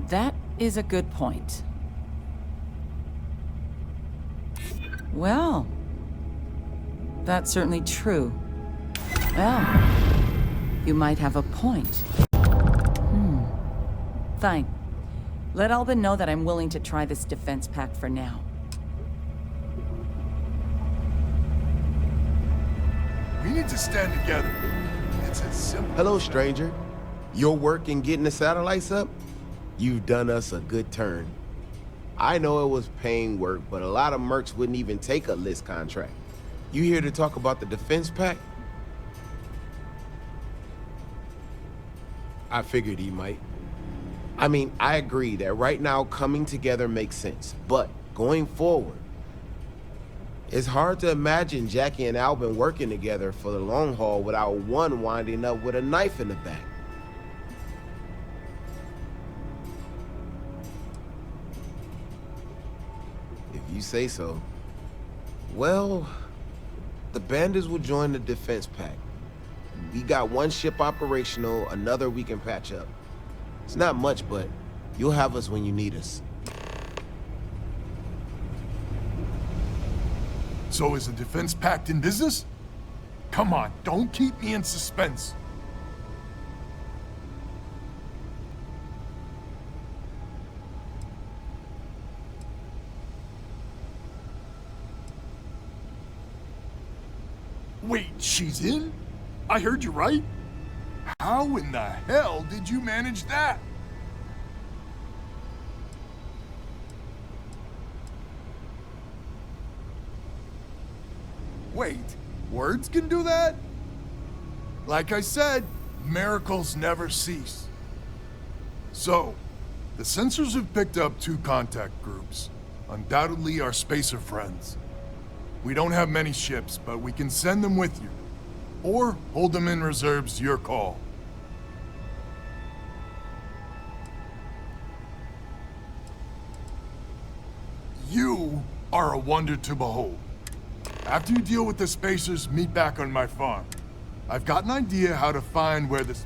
That is a good point. Well, that's certainly true. Well, you might have a point. Fine. Let Albin know that I'm willing to try this defense pact for now. We need to stand together. It's as simple. Hello, stranger. Your work in getting the satellites up? You've done us a good turn. I know it was paying work, but a lot of mercs wouldn't even take a list contract. You here to talk about the defense pact? I figured he might. I mean, I agree that right now coming together makes sense, but going forward, It's hard to imagine Jackie and Albin working together for the long haul without one winding up with a knife in the back. If you say so. Well, the bandits will join the defense pack. We got one ship operational, another we can patch up. It's not much, but you'll have us when you need us. So is the defense pact in business? Come on, don't keep me in suspense. Wait, she's in? I heard you right? How in the hell did you manage that? Wait, words can do that? Like I said, miracles never cease. So, the sensors have picked up 2 contact groups. Undoubtedly our spacer friends. We don't have many ships, but we can send them with you. Or hold them in reserves, your call. You are a wonder to behold. After you deal with the spacers, meet back on my farm. I've got an idea how to find where this...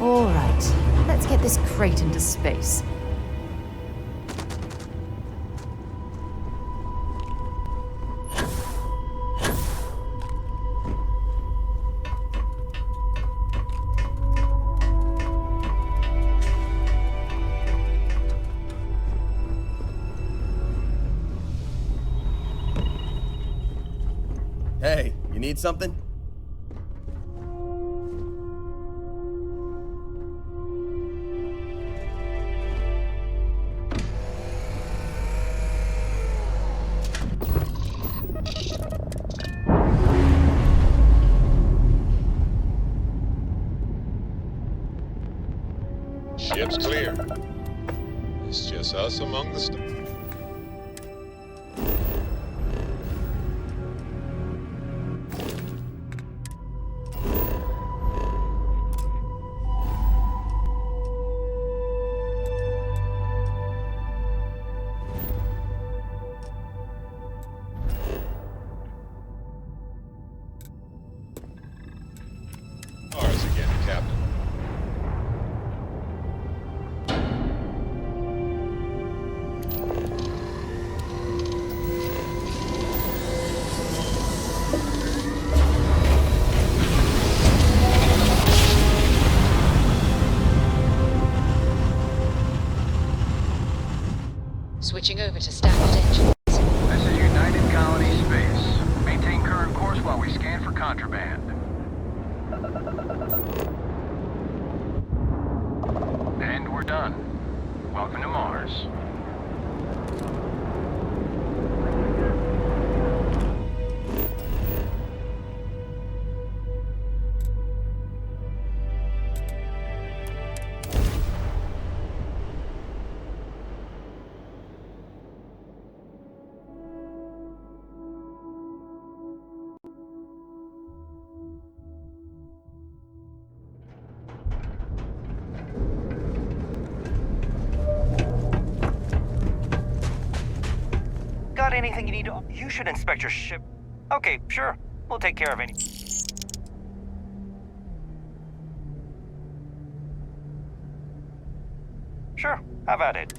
All right, let's get this crate into space. Hey, you need something? Ship's clear. It's just us among the stars. Ours again, Captain. Switching over to standard engines. This is United Colony Space. Maintain current course while we scan for contraband. And we're done. Welcome to Mars. Got anything you need to... You should inspect your ship. Okay, sure. We'll take care of any... Sure, have at it.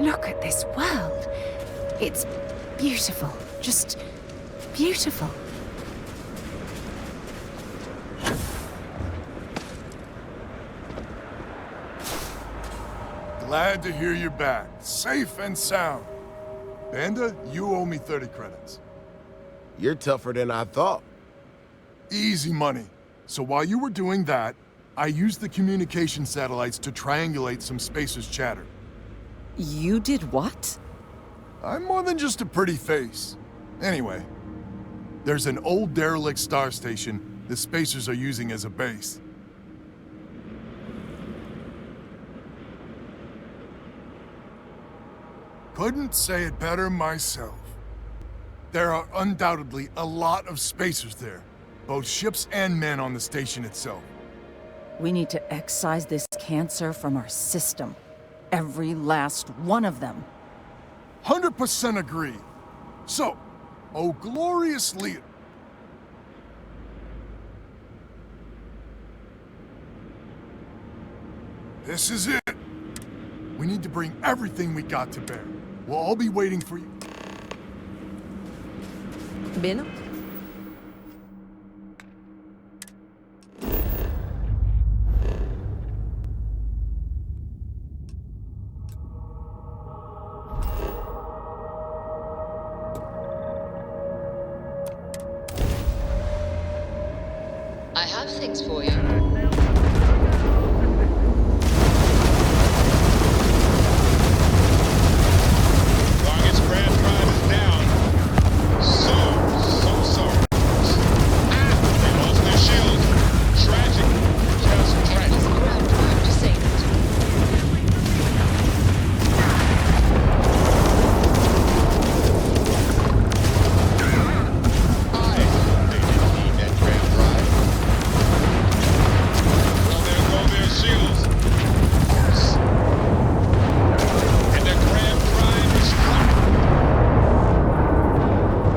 Look at this world. It's beautiful. Just beautiful. Glad to hear you're back, safe and sound. Banda, you owe me 30 credits. You're tougher than I thought. Easy money. So while you were doing that, I used the communication satellites to triangulate some Spacers chatter. You did what? I'm more than just a pretty face. Anyway, there's an old derelict star station the Spacers are using as a base. Couldn't say it better myself. There are undoubtedly a lot of Spacers there, both ships and men on the station itself. We need to excise this cancer from our system. Every last one of them. 100% agree. So, oh glorious leader. This is it. We need to bring everything we got to bear. We'll all be waiting for you. Beno? I have things for you. Longest Grand Drive is down. So sorry. They lost their shields. Tragic. Just tragic. Grand Drive disabled. They didn't need that Grand Drive. Well, there go their shields. And the Grand Drive is struck.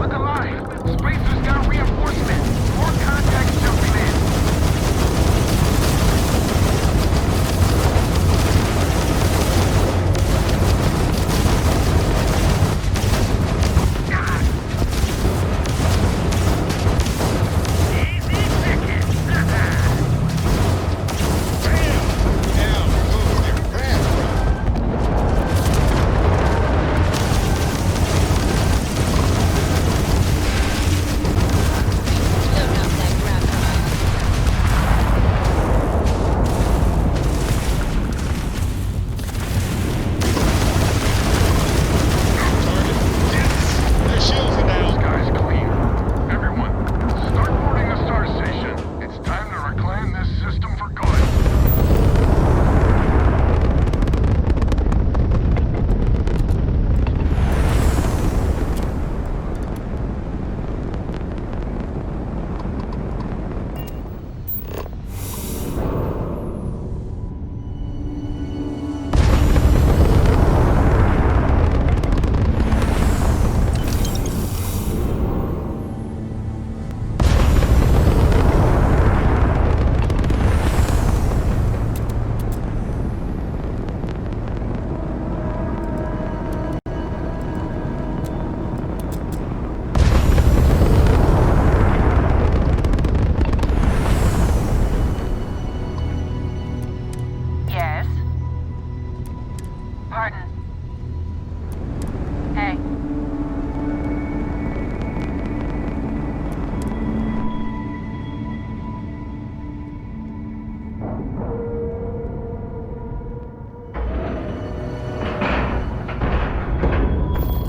Look alive! Spacers got reinforcements! More contacts jumping in! Down goes their Grand Drive. Load up that Grand Drive. Target. Yes! Their shields are down. Sky's clear. Everyone, start boarding the star station. It's time to reclaim this system for good. Yes? Pardon? Hey.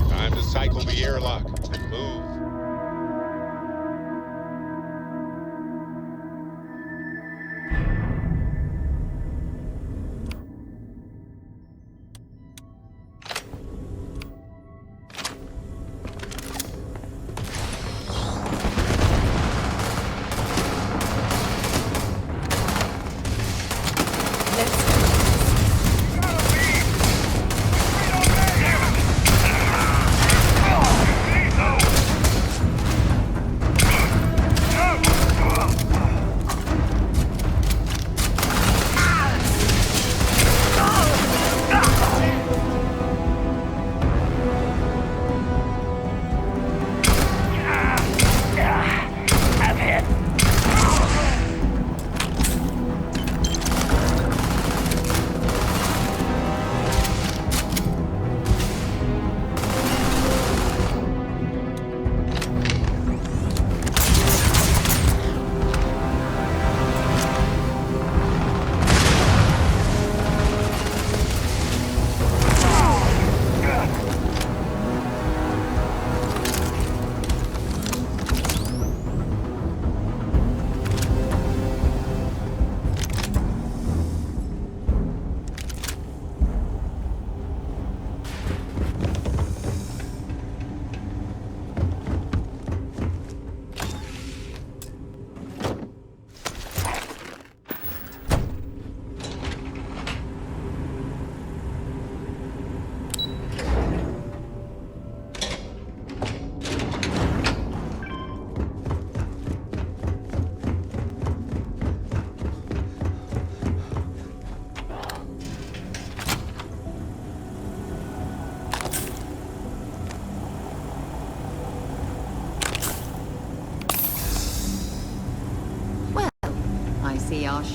Time to cycle the airlock. Move.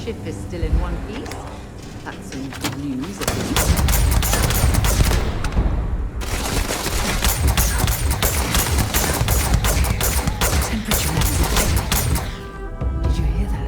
ship is still in one piece. That's some good news, at least. Temperature levels. Did you hear that?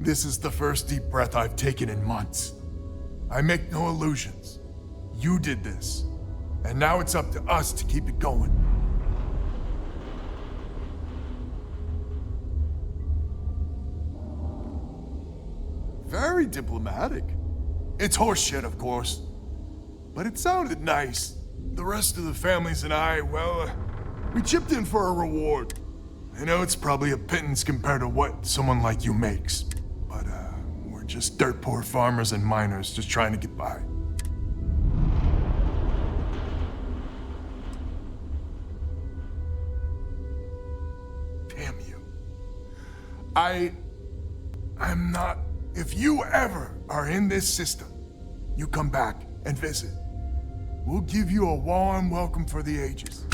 This is the first deep breath I've taken in months. I make no illusions. You did this. And now it's up to us to keep it going. Very diplomatic. It's horseshit, of course. But it sounded nice. The rest of the families and I, well, we chipped in for a reward. I know it's probably a pittance compared to what someone like you makes. But, we're just dirt poor farmers and miners just trying to get by. Damn you. I'm not... If you ever are in this system, you come back and visit. We'll give you a warm welcome for the ages.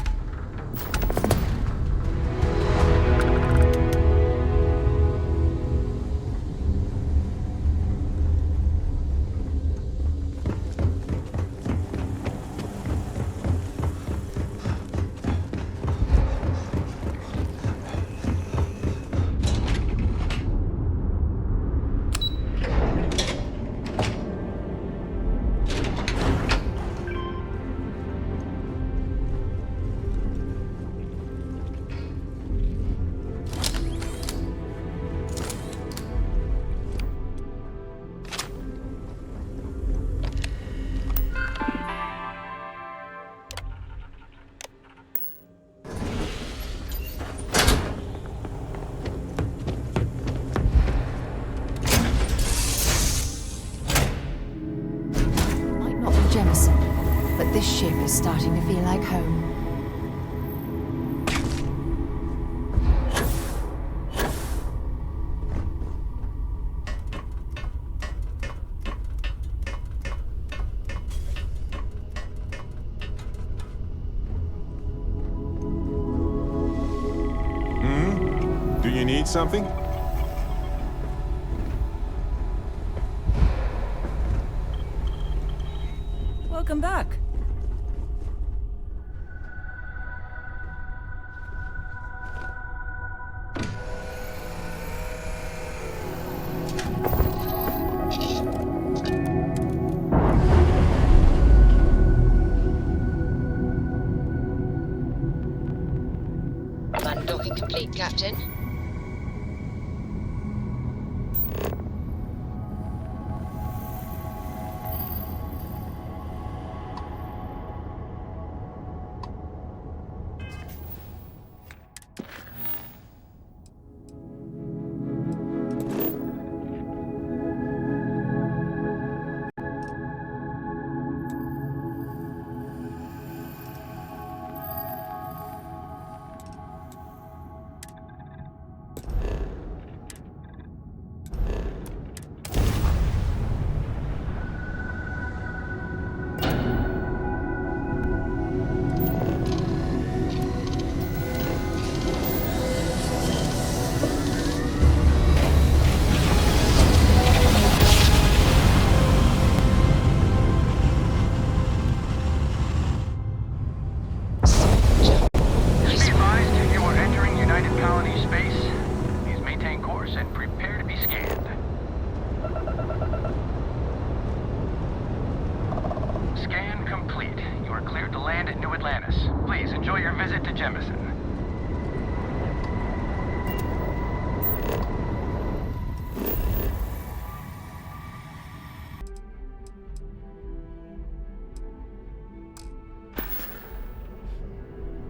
But this ship is starting to feel like home. Do you need something? Welcome back. Undocking complete, Captain.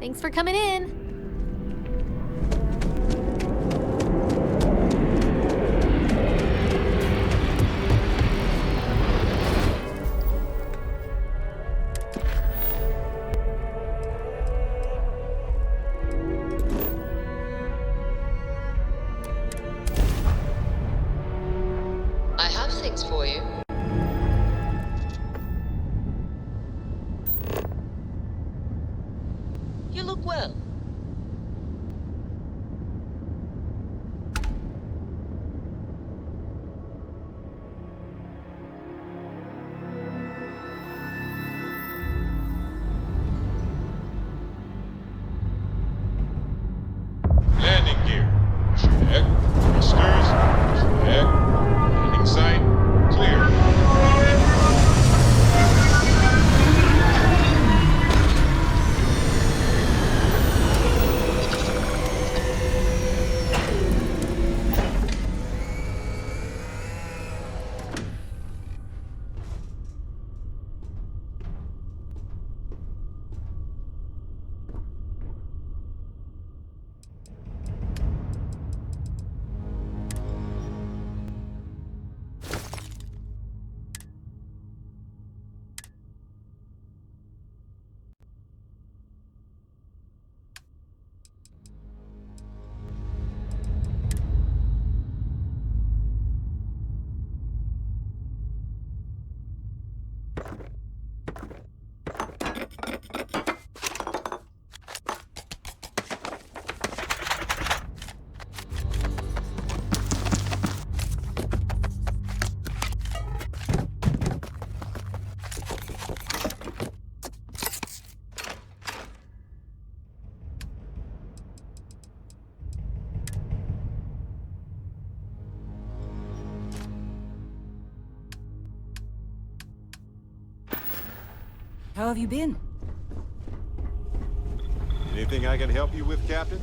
Thanks for coming in. I have things for you. You look well. Landing gear. Check. Thrusters. Check. Landing site. Clear. How have you been? Anything I can help you with, Captain?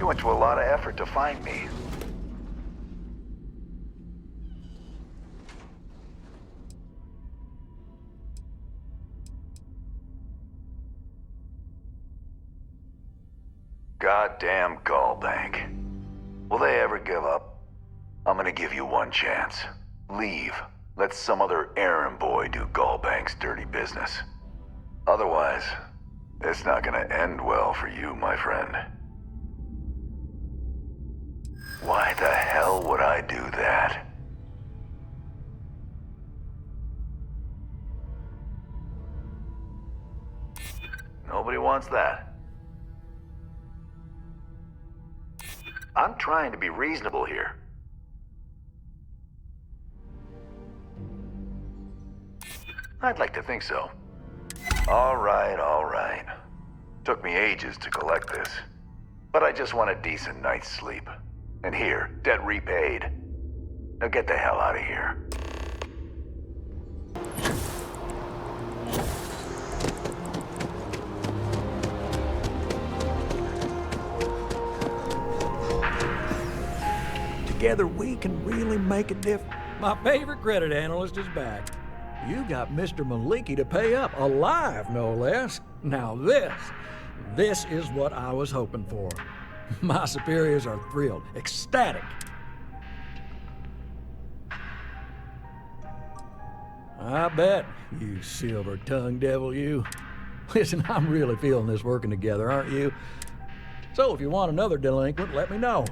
You went to a lot of effort to find me. Goddamn Gallbank. Will they ever give up? I'm gonna give you one chance. Leave. Let some other errand boy do Gallbank's dirty business. Otherwise, it's not gonna end well for you, my friend. Why the hell would I do that? Nobody wants that. I'm trying to be reasonable here. I'd like to think so. All right. Took me ages to collect this. But I just want a decent night's sleep. And here, debt repaid. Now get the hell out of here. Together we can really make a difference. My favorite credit analyst is back. You got Mr. Maliki to pay up, alive no less. Now this is what I was hoping for. My superiors are thrilled, ecstatic. I bet, you silver-tongued devil, you. Listen, I'm really feeling this working together, aren't you? So if you want another delinquent, let me know.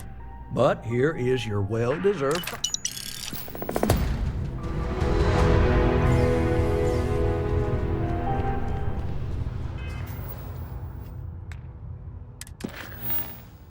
But here is your well-deserved...